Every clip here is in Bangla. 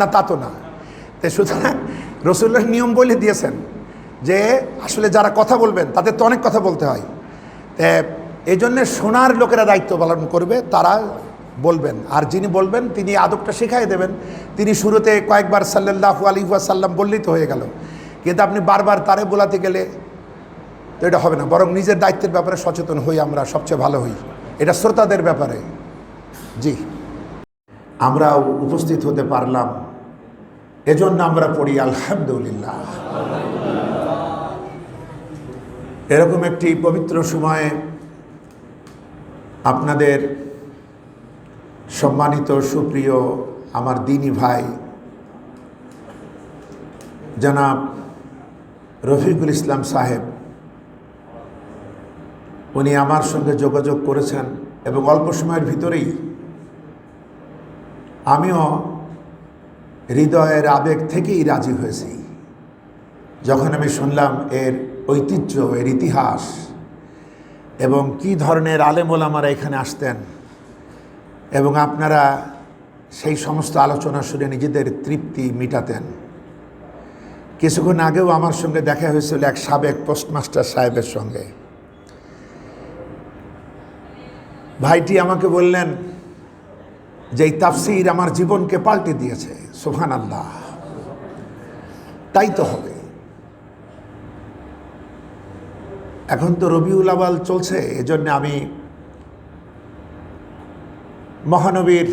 না তা তো না। তো সুতরাং রসুল্লাহ নিয়ম বলে দিয়েছেন যে আসলে যারা কথা বলবেন তাদের তো অনেক কথা বলতে হয়। এই জন্যে শোনার লোকেরা দায়িত্ব পালন করবে, তারা বলবেন, আর যিনি বলবেন তিনি আদবটা শেখাই দেবেন। তিনি শুরুতে কয়েকবার সাল্লাল্লাহু আলাইহি ওয়াসাল্লাম বললেই তো হয়ে গেল, কিন্তু আপনি বারবার তারে বলাতে গেলে তো এটা হবে না। বরং নিজের দায়িত্বের ব্যাপারে সচেতন হই, আমরা সবচেয়ে ভালো হই। এটা শ্রোতাদের ব্যাপারে। জি, আমরাও উপস্থিত হতে পারলাম, এজন্য আমরা পড়ি আলহামদুলিল্লাহ। এরকম একটি পবিত্র সময়ে আপনাদের সম্মানিত সুপ্রিয় আমার দিনী ভাই জনাব রফিকুল ইসলাম সাহেব, উনি আমার সঙ্গে যোগাযোগ করেছেন এবং অল্প সময়ের ভিতরেই আমিও হৃদয়ের আবেগ থেকেই রাজি হয়েছি। যখন আমি শুনলাম এর ঐতিহ্য, এর ইতিহাস এবং কি ধরনের আলেম ওলামারা এখানে আসতেন এবং আপনারা সেই সমস্ত আলোচনা শুনে নিজেদের তৃপ্তি মিটাতেন। কিছুক্ষণ আগেও আমার সঙ্গে দেখা হয়েছিল এক সাবেক পোস্টমাস্টার সাহেবের সঙ্গে। ভাইটি আমাকে বললেন যে এই তাফসীর আমার জীবনকে পাল্টে দিয়েছে। সুবহানাল্লাহ, তাই তো হবে। এখন তো রবিউল আউয়াল চলছে, এজন্য আমি মহানবীর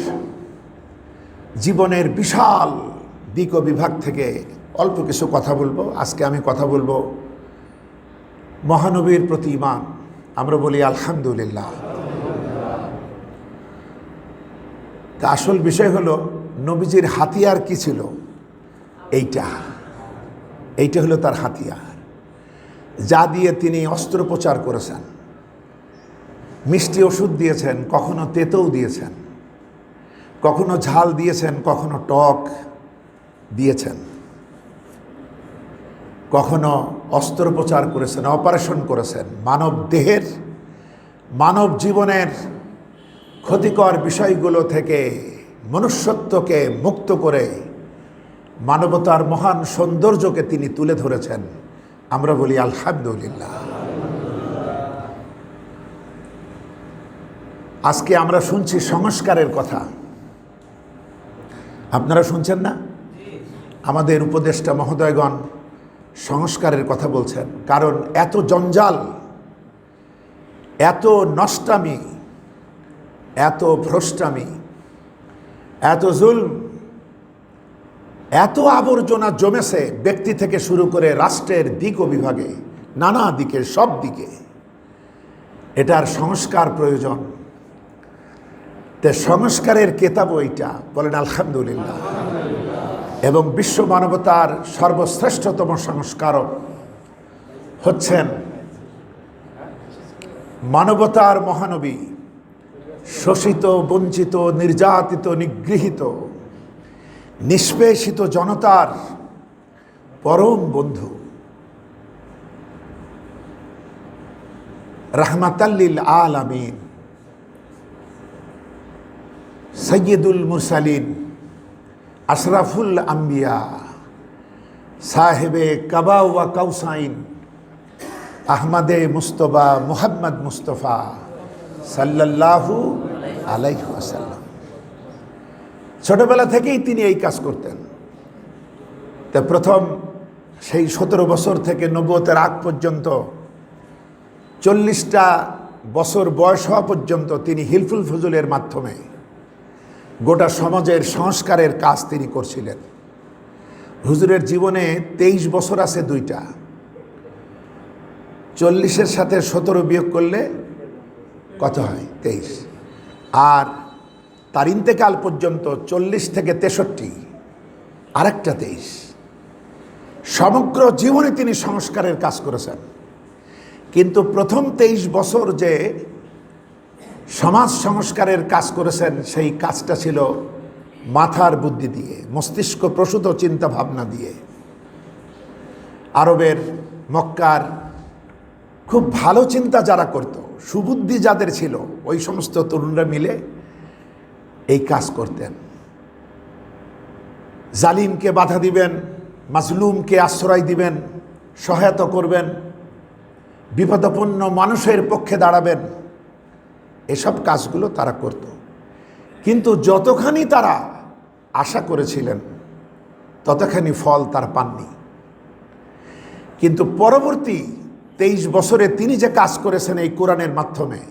জীবনের বিশাল দিক ও বিভাগ থেকে অল্প কিছু কথা বলবো। আজকে আমি কথা বলবো মহানবীর প্রতি ঈমান। আমরা বলি আলহামদুলিল্লাহ। তা আসল বিষয় হলো নবীজির হাতিয়ার কি ছিল। এইটা হলো তার হাতিয়ার, যা দিয়ে তিনি অস্ত্রোপচার করেছেন। মিষ্টি ওষুধ দিয়েছেন, কখনো তেতেও দিয়েছেন, কখনো ঝাল দিয়েছেন, কখনো টক দিয়েছেন, কখনো অস্ত্রোপচার করেছেন, অপারেশন করেছেন। মানব দেহের, মানব জীবনের ক্ষতিকর বিষয়গুলো থেকে মনুষ্যত্বকে মুক্ত করে মানবতার মহান সৌন্দর্যকে তিনি তুলে ধরেছেন। আমরা বলি আলহামদুলিল্লাহ। আজকে আমরা শুনছি সংস্কারের কথা, আপনারা শুনছেন না? আমাদের উপদেষ্টা মহোদয়গণ সংস্কারের কথা বলছেন। কারণ এত জঞ্জাল, এত নষ্টামি, এত ভ্রষ্টামি, এত জুলম, এত আবর্জনা জমেছে ব্যক্তি থেকে শুরু করে রাষ্ট্রের দিক ও বিভাগে, নানা দিকে, সব দিকে। এটার সংস্কার প্রয়োজন। তে সংস্কারের কেতাব এইটা, বলেন আলহামদুলিল্লাহ। এবং বিশ্ব মানবতার সর্বশ্রেষ্ঠতম সংস্কারক হচ্ছেন মানবতার মহানবী, শোষিত, বঞ্চিত, নির্যাতিত, নিগৃহীত, নিষ্পেষিত জনতার পরম বন্ধু, রাহমাতাল্লিল আলামিন, সৈয়দুল মুরসালিন, আশরাফুল আম্বিয়া, সাহেবে কাবা ওয়া কাউসাইন, আহমদে মুস্তফা, মুহাম্মদ মুস্তফা সাল্লাল্লাহু আলাইহি ওয়াসাল্লাম। ছোটবেলা থেকেই তিনি এই কাজ করতেন। তা প্রথম সেই 17 বছর থেকে নবুয়তের আগ পর্যন্ত 40টা বছর বয়স হওয়া পর্যন্ত তিনি হিলফুল ফুজুলের মাধ্যমে গোটা সমাজের সংস্কারের কাজ তিনি করছিলেন। হুজুরের জীবনে 23 বছর আছে, 2টা। 40-এর সাথে 17 বিয়োগ করলে কত হয়? 23। আর তার ইন্তেকাল পর্যন্ত 40 থেকে 63, আরেকটা 23। সমগ্র জীবনে তিনি সংস্কারের কাজ করেছেন। কিন্তু প্রথম 23 বছর যে সমাজ সংস্কারের কাজ করেছেন, সেই কাজটা ছিল মাথার বুদ্ধি দিয়ে, মস্তিষ্ক প্রসূত চিন্তা ভাবনা দিয়ে। আরবের, মক্কার খুব ভালো চিন্তা যারা করত, সুবুদ্ধি যাদের ছিল, ওই সমস্ত তরুণরা মিলে এই কাজ করতেন। জালিমকে বাধা দিবেন, মাজলুমকে আশ্রয় দিবেন, সহায়তা করবেন, বিপদাপন্ন মানুষের পক্ষে দাঁড়াবেন, এসব কাজগুলো তারা করত। কিন্তু যতখানি তারা আশা করেছিলেন ততখানি ফল তারা পাননি। কিন্তু পরবর্তী 23 বছরে তিনি যে কাজ করেছেন এই কোরআনের মাধ্যমে,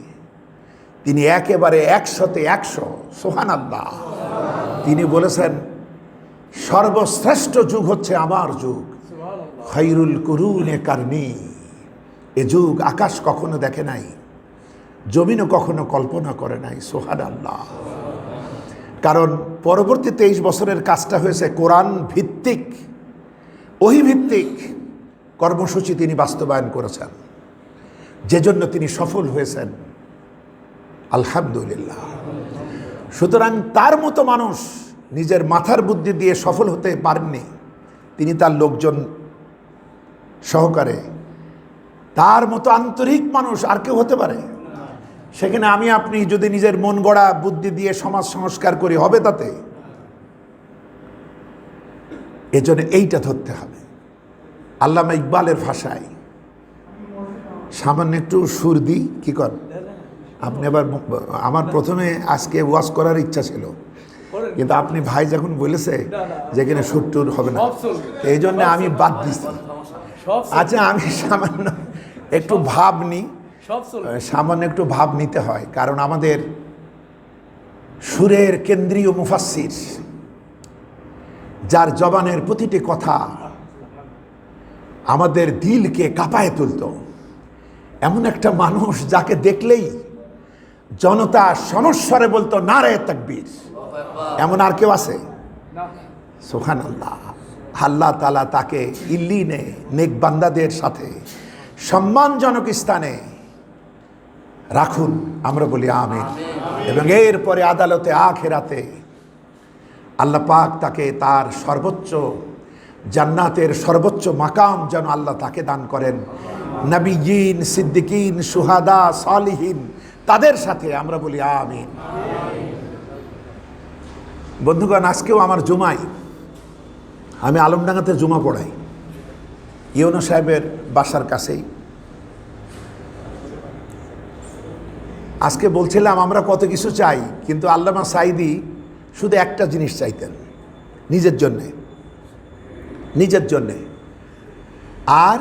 তিনি একেবারে 100-তে 100, সুবহানাল্লাহ। তিনি বলেছেন সর্বশ্রেষ্ঠ যুগ হচ্ছে আমার যুগ, খায়রুল কুরুনে কারনি। এ যুগ আকাশ কখনো দেখে নাই, জমিনও কখনো কল্পনা করে নাই, সুবহানাল্লাহ। কারণ পরবর্তী 23 বছরের কাজটা হয়েছে কোরআন ভিত্তিক, ওহী ভিত্তিক কর্মসূচি তিনি বাস্তবায়ন করেছেন, যে জন্য তিনি সফল হয়েছেন, আলহামদুলিল্লাহ। সুতরাং তার মতো মানুষ নিজের মাথার বুদ্ধি দিয়ে সফল হতে পারেননি, তিনি তার লোকজন সহকারে। তার মতো আন্তরিক মানুষ আর কেউ হতে পারে? সেখানে আমি আপনি যদি নিজের মন গড়া বুদ্ধি দিয়ে সমাজ সংস্কার করি, হবে তাতে? এজন্য এইটা ধরতে হবে। আল্লামা ইকবালের ভাষায় সামান্য একটু সুর দিই, কি কর আপনি? আবার আমার প্রথমে আজকে ওয়াজ করার ইচ্ছা ছিল, কিন্তু আপনি ভাই যখন বলেছে যেখানে সুর টুর হবে না, এই জন্য আমি বাদ দিচ্ছি। আচ্ছা, আমি সামান্য একটু ভাব নিই, সামান্য একটু ভাব নিতে হয়, কারণ আমাদের সুরের কেন্দ্রীয় মুফাসসির, যার জবানের প্রতিটি কথা আমাদের দিলকে কাঁপায় তুলত, এমন একটা মানুষ যাকে দেখলেই জনতা সমস্বরে বলতো নারে তাকবীর, এমন আর কেউ আছে? সুবহানাল্লাহ। আল্লাহ তাআলা তাকে ইল্লিনে নেক বান্দাদের সাথে সম্মানজনক স্থানে রাখুন, আমরা বলি আমিন। এবং এরপরে আদালতে আখিরাতে আল্লাহ পাক তাকে তার সর্বোচ্চ জান্নাতের সর্বোচ্চ মাকাম যেন আল্লাহ তাকে দান করেন, নবিয়্যিন, সিদ্দিকিন, শুহাদা, সালিহিন, তাদের সাথে আমরা বলি আমিন। বন্ধুগণ, আজকেও আমার জুমায়, আমি আলমডাঙ্গাতে জুমা পড়াই, ইউনো সাহেবের বাসার কাছেই। আজকে বলছিলাম আমরা কত কিছু চাই, কিন্তু আল্লামা সাঈদী শুধু একটা জিনিস চাইতেন, নিজের জন্যে, নিজের জন্যে, আর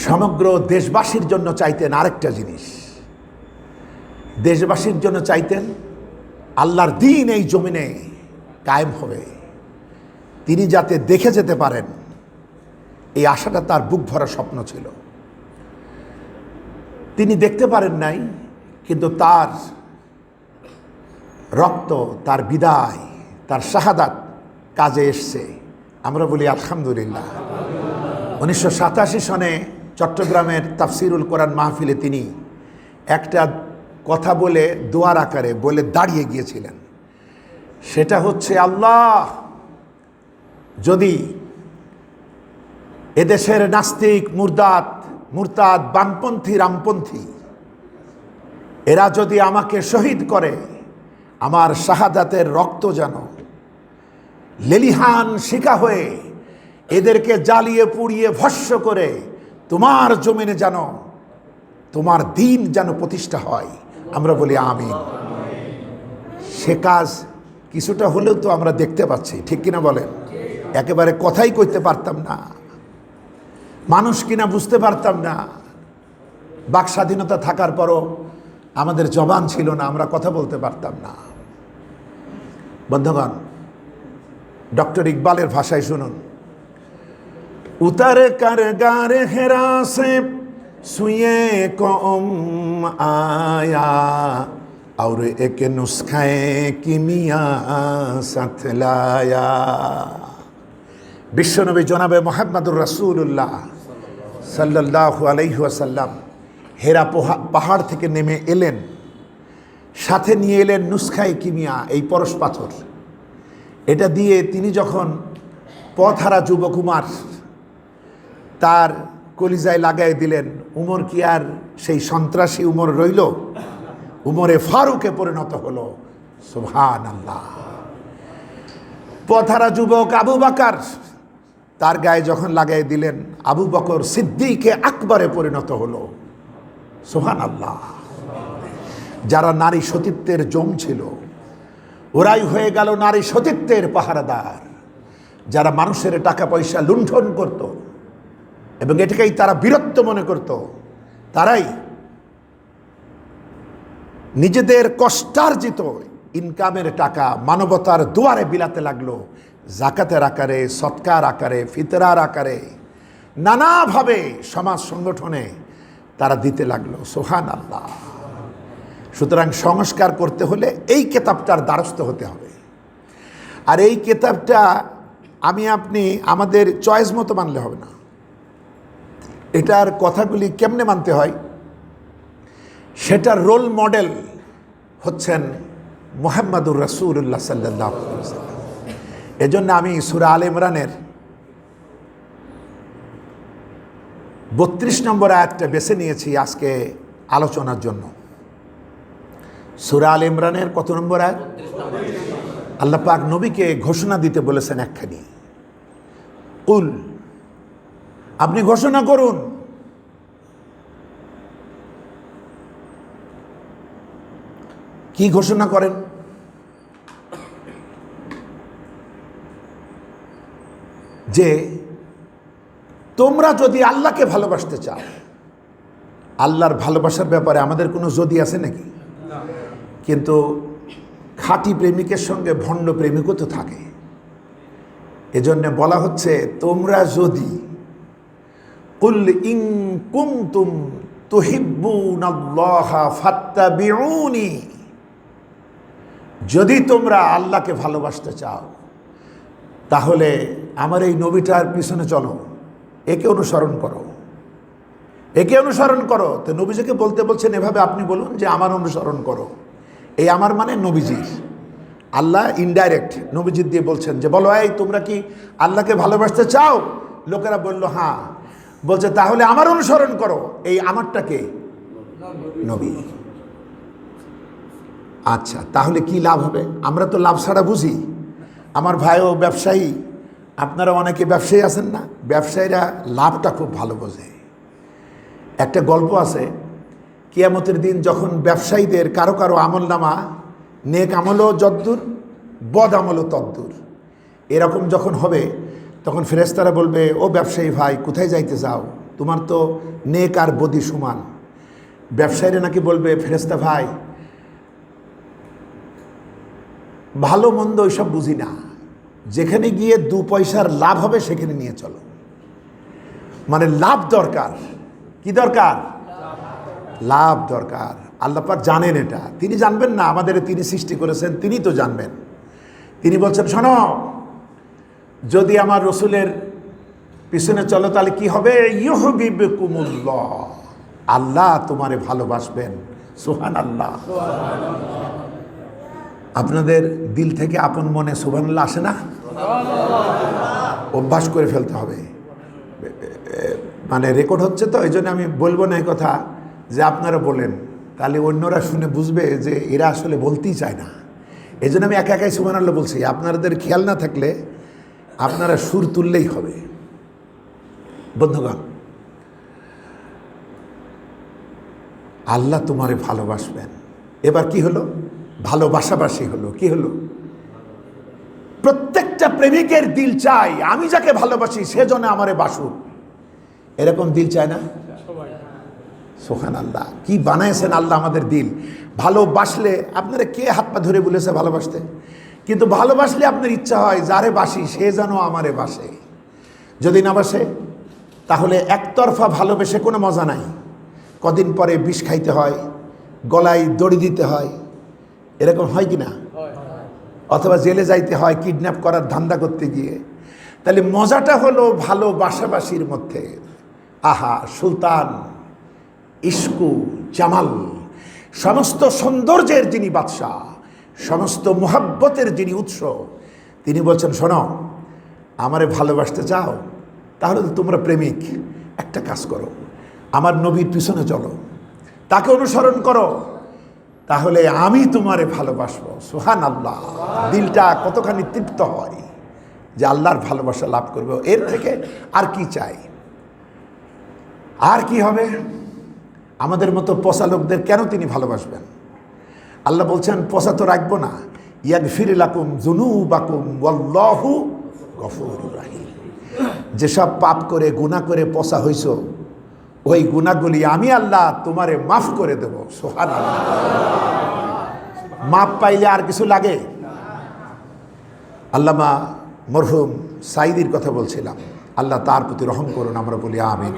সমগ্র দেশবাসীর জন্য চাইতেন আরেকটা জিনিস। দেশবাসীর জন্য চাইতেন আল্লাহর দ্বীন এই জমিনে কায়েম হবে, তিনি যাতে দেখে যেতে পারেন, এই আশাটা তার বুক ভরা স্বপ্ন ছিল। তিনি দেখতে পারেন নাই, কিন্তু তার রক্ত, তার বিদায়, তার শাহাদাত কাজে এসছে, আমরা বলি আলহামদুলিল্লাহ। 1987 সনে চট্টগ্রামের তাফসিরুল কোরআন মাহফিলে তিনি একটা কথা বলে দোয়ার আকারে বলে দাঁড়িয়ে গিয়েছিলেন, সেটা হচ্ছে, আল্লাহ যদি এদেশের নাস্তিক, মুরতাদ, বামপন্থী, রামপন্থী এরা যদি আমাকে শহীদ করে, আমার শাহাদাতের রক্ত যেন লেলিহান শিখা হয়ে এদেরকে জ্বালিয়ে পুড়িয়ে ভস্য করে তোমার জমিনে যেন তোমার দ্বীন যেন প্রতিষ্ঠা হয়, আমরা বলি আমিন। সে কাজ কিছুটা হলেও তো আমরা দেখতে পাচ্ছি, ঠিক কিনা বলেন? একেবারে কথাই কইতে পারতাম না, মানুষ কিনা বুঝতে পারতাম না, বাক স্বাধীনতা থাকার পরও আমাদের জবান ছিল না, আমরা কথা বলতে পারতাম না। বন্ধুগণ, ডক্টর ইকবালের ভাষায় শুনুন, উতারে কারগারে হেরা সে সুয়ে কম আয়া और एक नुस्खे কিমিয়া সাথ লায়া। বিশ্বনবী জনাবে মুহাম্মদুর রাসূলুল্লাহ সাল্লাল্লাহু আলাইহি ওয়াসাল্লাম হেরা পাহাড় থেকে নেমে এলেন, সাথে নিয়ে এলেন নুসখায়ে কিমিয়া, এই পরশ পাথর। এটা দিয়ে তিনি যখন পথহারা যুবকুমার তার কলিজায় লাগাই দিলেন, উমর কি আর সেই সন্ত্রাসী উমর রইল? উমরে ফারুকে পরিণত হলো। সুবহানাল্লাহ। পথহারা যুবক আবু বকর তার গায়ে যখন লাগাই দিলেন, আবু বকর সিদ্দিকে আকবরে পরিণত হলো। সুবহানাল্লাহ। যারা নারী সতীত্বের জম ছিল, ওরাই হয়ে গেল নারী সতীত্বের পাহারাদার। যারা মানুষের টাকা পয়সা লুণ্ঠন করত এবং এটাকেই তারা বীরত্ব মনে করত, তারাই নিজেদের কষ্টার্জিত ইনকামের টাকা মানবতার দুয়ারে বিলাতে লাগলো। জাকাতের আকারে, সৎকার আকারে, ফিতরার আকারে, নানাভাবে সমাজ সংগঠনে তারা দিতে লাগলো। সুবহানাল্লাহ। সুতরাং সংস্কার করতে হলে এই কেতাবটার দ্বারস্থ হতে হবে। আর এই কেতাবটা আমি আপনি আমাদের চয়েস মতো মানলে হবে না। এটার কথাগুলি কেমনে মানতে হয়, সেটার রোল মডেল হচ্ছেন মুহাম্মাদুর রাসূলুল্লাহ সাল্লাল্লাহু আলাইহি ওয়াসাল্লাম। এজন্য আমি সূরা আলে ইমরানের 32 নম্বর আয়াতটা বেছে নিয়েছি আজকে আলোচনার জন্য। সূরা আলে ইমরানের কত নম্বর আয়াত? আল্লাহ পাক নবীকে ঘোষণা দিতে বলেছেন একখানি, কুল, আপনি ঘোষণা করুন। কি ঘোষণা করেন? যে তোমরা যদি আল্লাহকে ভালোবাসতে চাও, আল্লাহর ভালোবাসার ব্যাপারে আমাদের কোনো যদি আছে নাকি? কিন্তু খাঁটি প্রেমিকের সঙ্গে ভণ্ড প্রেমিকও তো থাকে। এজন্য বলা হচ্ছে তোমরা যদি, কুল ইন কুনতুম তুহিব্বুনাল্লাহা ফাত্তাবিউনি, যদি তোমরা আল্লাহকে ভালোবাসতে চাও তাহলে আমার এই নবীটার পিছনে চলো, একে অনুসরণ করো, একে অনুসরণ করো। তো নবীজিকে বলতে বলছেন এভাবে, আপনি বলুন যে আমার অনুসরণ করো। এই আমার মানে নবীজির, আল্লাহ ইনডাইরেক্ট নবীজির দিয়ে বলছেন যে বলো, এই তোমরা কি আল্লাহকে ভালোবাসতে চাও? লোকেরা বলল হ্যাঁ। বলছে তাহলে আমার অনুসরণ করো। এই আমারটাকে নবী। আচ্ছা, তাহলে কি লাভ হবে? আমরা তো লাভ ছাড়া বুঝি। আমার ভাইও ব্যবসায়ী, আপনারা অনেকে ব্যবসায়ী আছেন না? ব্যবসায়ীরা লাভটা খুব ভালো বোঝে। একটা গল্প আছে, কিয়ামতের দিন যখন ব্যবসায়ীদের কারো কারো আমল নামা, নেক আমলও যদ্দূর, বদ আমলও তদ্দূর, এরকম যখন হবে তখন ফেরেশতারা বলবে, ও ব্যবসায়ী ভাই কোথায় যাইতে চাও? তোমার তো নেক আর বদি সমান। ব্যবসায়ীরা নাকি বলবে, ফেরেশতা ভাই ভালো মন্দ ওইসব বুঝি না, যেখানে গিয়ে 2 পয়সার লাভ হবে সেখানে নিয়ে চলো। মানে লাভ দরকার। কি দরকার? লাভ দরকার। আল্লাহ পাক জানেন এটা। তিনি জানবেন না? আমাদের তিনি সৃষ্টি করেছেন, তিনি তো জানবেন। তিনি বলছেন, শোনো, যদি আমার রসুলের পিছনে চলো তাহলে কি হবে? ইউহিব্বুকুমুল্লাহ, আল্লাহ তোমারে ভালোবাসবেন। সুবহানাল্লাহ। আপনাদের দিল থেকে আপন মনে সুবহানাল্লাহ আসে না? অভ্যাস করে ফেলতে হবে। মানে রেকর্ড হচ্ছে তো, এই জন্য আমি বলবো না এই কথা যে আপনারা বলেন, তাহলে অন্যরা শুনে বুঝবে যে এরা আসলে বলতেই চায় না। এই জন্য আমি একা একাই সুবহানাল্লাহ বলছি। আপনাদের খেয়াল না থাকলে আপনারা সুর তুললেই হবে। বন্ধুগণ, আল্লাহ তোমারে ভালোবাসবেন। এবার কি হলো? ভালোবাসাবাসি হলো। কি হলো? প্রত্যেকটা প্রেমিকের দিল চাই আমি যাকে ভালোবাসি সে যেন আমারে বাসুক, এরকম দিল চায় না? সুবহানাল্লাহ। কি বানাইছেন আল্লাহ আমাদের দিল। ভালোবাসলে আপনারা কে হাত পা ধরে বলেছে ভালোবাসতে? কিন্তু ভালোবাসলে আপনার ইচ্ছা হয় যারে বাসি সে যেন আমারে বাসে। যদি না বাসে তাহলে একতরফা ভালোবেসে কোনো মজা নাই। কদিন পরে বিষ খাইতে হয়, গলায় দড়ি দিতে হয়, এরকম হয় কি না? অথবা জেলে যাইতে হয় কিডন্যাপ করার ধান্দা করতে গিয়ে। তাহলে মজাটা হলো ভালোবাসাবাসির মধ্যে। আহা, সুলতান, ইস্কু, জামাল, সমস্ত সৌন্দর্যের যিনি বাদশাহ, সমস্ত মোহাব্বতের যিনি উৎস, তিনি বলছেন, শোনো, আমারে ভালোবাসতে চাও তাহলে তো তোমরা প্রেমিক। একটা কাজ করো, আমার নবীর পিছনে চলো, তাকে অনুসরণ করো, তাহলে আমি তোমারে ভালোবাসবো। সুবহানাল্লাহ। দিলটা কতখানি তৃপ্ত হয়। যে আল্লাহর ভালোবাসা লাভ করবে, এর থেকে আর কি চাই? আর কি হবে? আমাদের মতো পচা লোকদের কেন তিনি ভালোবাসবেন? আল্লাহ বলছেন পচা তো রাখবো না, ইয়াগফির লাকুম যুনুবাকুম ওয়াল্লাহু গফুরুর রাহিম। যেসব পাপ করে গুনাহ করে পচা হইছ, ওই গুনাহগুলি আমি আল্লাহ তোমারে মাফ করে দেব। সুবহানাল্লাহ। মাপ পাইলে আর কিছু লাগে? আল্লামা মরহুম সাইদির কথা বলছিলাম, আল্লাহ তার প্রতি রহম করুন, আমরা বলি আমিন।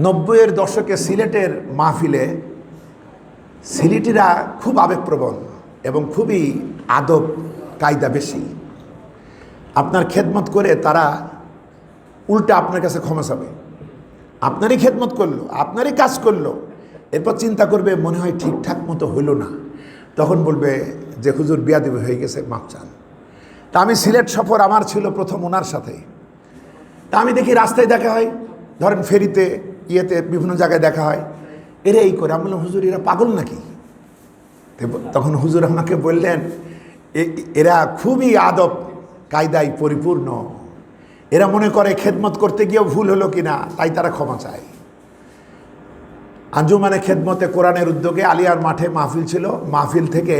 90-এর দশকে সিলেটের মাহফিলে সিলেটিরা খুব আবেগপ্রবণ এবং খুবই আদব কায়দা বেশি। আপনার খেদমত করে তারা উল্টা আপনার কাছে ক্ষমা চাবে। আপনারই খেদমত করলো, আপনারই কাজ করলো, এরপর চিন্তা করবে মনে হয় ঠিকঠাক মতো হইল না, তখন বলবে যে হুজুর বিয়াদবি হয়ে গেছে, মাপ চান। তা আমি সিলেট সফর আমার ছিল প্রথম ওনার সাথে। তা আমি দেখি রাস্তায় দেখা হয়, ধরেন ফেরিতে, ইয়েতে, বিভিন্ন জায়গায় দেখা হয়, এরা এই করে। আমি বললাম হুজুর এরা পাগল নাকি? তখন হুজুর আমাকে বললেন এরা খুবই আদব কায়দায় পরিপূর্ণ, এরা মনে করে খেদমত করতে গিয়েও ভুল হলো কিনা, তাই তারা ক্ষমা চায়। আঞ্জুমানে খেদমতে কোরআনের উদ্যোগে আলিয়ার মাঠে মাহফিল ছিল। মাহফিল থেকে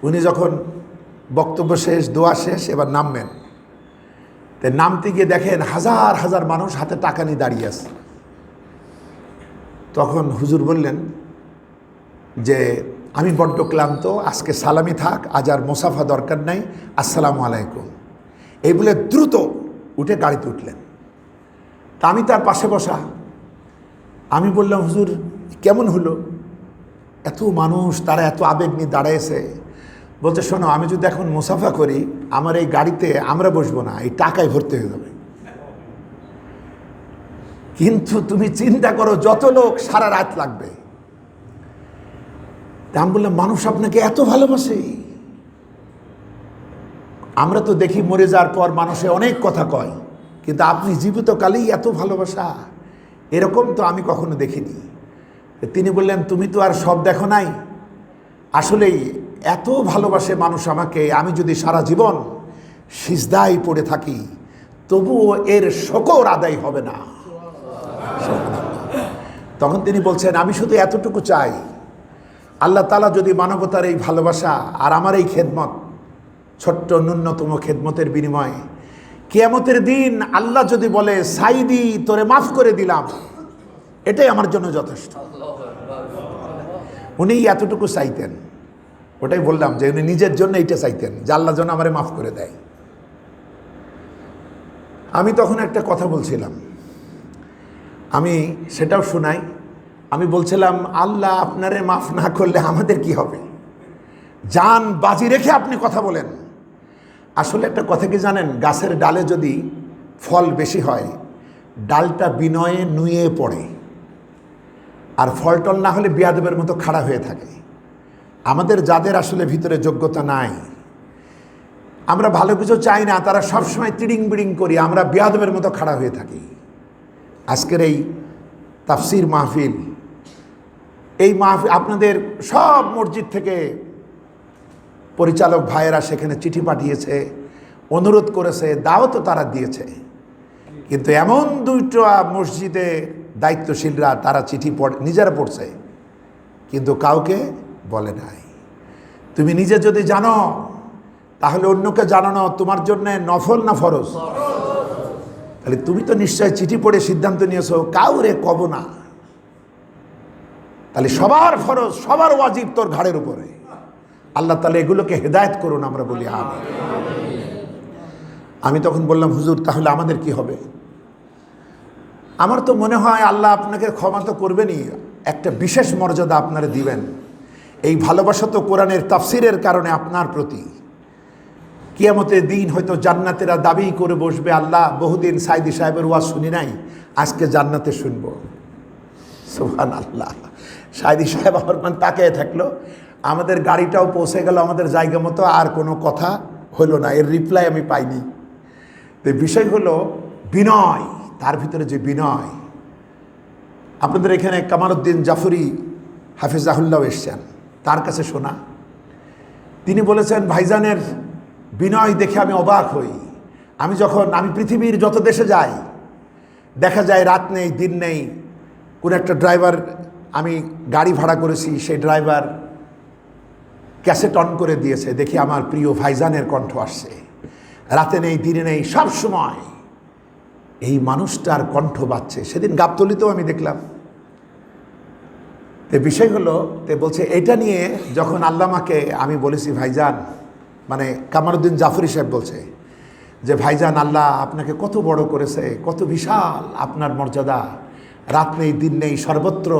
উনি যখন বক্তব্য শেষ, দোয়া শেষ, এবার নামবেন। তো নামতে গিয়ে দেখেন হাজার হাজার মানুষ হাতে টাকা নিয়ে দাঁড়িয়ে আছে। তখন হুজুর বললেন যে আমি বড্ড ক্লান্ত, আজকে সালামি থাক, আজ আর মোসাফা দরকার নাই, আসসালামু আলাইকুম। এই বলে দ্রুত উঠে গাড়িতে উঠলেন। তা আমি তার পাশে বসা। আমি বললাম হুজুর কেমন হলো? এত মানুষ, তারা এত আবেগ নিয়ে দাঁড়াইছে। বলতে শোনো, আমি যদি এখন মুসাফা করি, আমার এই গাড়িতে আমরা বসবো না, এই টাকায় ভর্তি হয়ে যাবে। কিন্তু তুমি চিন্তা করো যত লোক, সারা রাত লাগবে। তা আমি বললাম মানুষ আপনাকে এত ভালোবাসে? আমরা তো দেখি মরে যাওয়ার পর মানুষে অনেক কথা কয়, কিন্তু আপনি জীবিত কালেই এত ভালোবাসা, এরকম তো আমি কখনো দেখিনি। তিনি বললেন তুমি তো আর সব দেখো নাই, আসলেই এত ভালোবাসে মানুষ আমাকে, আমি যদি সারা জীবন সিজদায় পড়ে থাকি তবুও এর শকর আদায় হবে না। তখন তিনি বলছেন আমি শুধু এতটুকু চাই, আল্লাহ তাআলা যদি মানবতার এই ভালোবাসা আর আমার এই খেদমত, ছোট্ট ন্যূনতম খেদমতের বিনিময়ে কিয়ামতের দিন আল্লাহ যদি বলে সাইদি তোরে মাফ করে দিলাম, এটাই আমার জন্য যথেষ্ট। উনি এতটুকু চাইতেন। ওটাই বললাম যে উনি নিজের জন্য এইটা চাইতেন যে আল্লাহ যেন আমারে মাফ করে দেয়। আমি তখন একটা কথা বলছিলাম, আমি সেটাও শোনাই। আমি বলছিলাম আল্লাহ আপনারে মাফ না করলে আমাদের কি হবে? জান বাজি রেখে আপনি কথা বলেন। আসলে একটা কথা কি জানেন, গাছের ডালে যদি ফল বেশি হয়, ডালটা বিনয়ে নুয়ে পড়ে, আর ফলটল না হলে বিয়াদবের মতো খাড়া হয়ে থাকে। আমাদের যাদের আসলে ভিতরে যোগ্যতা নাই, আমরা ভালো কিছু চাই না, তারা সবসময় তিড়িং বিড়িং করি, আমরা বিয়াদবের মতো খাড়া হয়ে থাকি। আজকের এই তাফসির মাহফিল, এই মাহফিল আপনাদের সব মসজিদ থেকে পরিচালক ভাইয়েরা সেখানে চিঠি পাঠিয়েছে, অনুরোধ করেছে, দাওয়াতও তারা দিয়েছে। কিন্তু এমন দুইটা মসজিদে দায়িত্বশীলরা তারা চিঠি নিজেরা পড়ছে, কিন্তু কাউকে বলে নাই। তুমি নিজে যদি জানো তাহলে অন্যকে জানানো তোমার জন্য নফল না ফরজ? তাহলে তুমি তো নিশ্চয় চিঠি পড়ে সিদ্ধান্ত নিয়েছো কাউরে কব না। তাহলে সবার ফরজ, সবার ওয়াজিব তোর ঘাড়ের উপরে। আল্লাহ তাআলা এগুলোকে হেদায়েত করুন, আমরা বলি আমিন। আমি তখন বললাম হুজুর তাহলে আমাদের কি হবে? আমার তো মনে হয় আল্লাহ আপনাকে ক্ষমা তো করবেনই, একটা বিশেষ মর্যাদা আপনারা দিবেন। এই ভালোবাসা তো কোরআনের তাফসিরের কারণে আপনার প্রতি। কিয়ামতের দিন হয়তো জান্নাতেরা দাবি করে বসবে, আল্লাহ বহুদিন সাইদি সাহেবের ওয়াজ শুনি নাই, আজকে জান্নাতে শুনবো। সুবহানাল্লাহ। সাইদি সাহেব আমার তাকিয়ে থাকলো, আমাদের গাড়িটাও পৌঁছে গেল আমাদের জায়গা মতো, আর কোনো কথা হলো না, এর রিপ্লাই আমি পাইনি। তো বিষয় হলো বিনয়, তার ভিতরে যে বিনয়। আপনাদের এখানে কামালউদ্দিন জাফরি হাফিজাহুল্লাহ এসছেন, তার কাছে শোনা। তিনি বলেছেন ভাইজানের বিনয় দেখে আমি অবাক হই। আমি পৃথিবীর যত দেশে যাই, দেখা যায় রাত নেই দিন নেই, কোন একটা ড্রাইভার, আমি গাড়ি ভাড়া করেছি, সেই ড্রাইভার ক্যাসেট অন করে দিয়েছে, দেখি আমার প্রিয় ভাইজানের কণ্ঠ আসছে। রাতে নেই দিনে নেই, সব সময় এই মানুষটার কণ্ঠ বাজছে। সেদিন গাবতলীতেও আমি দেখলাম। তে বিষয় হলো, বলছে এটা নিয়ে যখন আল্লামাকে আমি বলেছি, ভাইজান, মানে কামারউদ্দিন জাফরি সাহেব বলছে যে ভাইজান, আল্লাহ আপনাকে কত বড় করেছে, কত বিশাল আপনার মর্যাদা, রাত নেই দিন নেই, সর্বত্র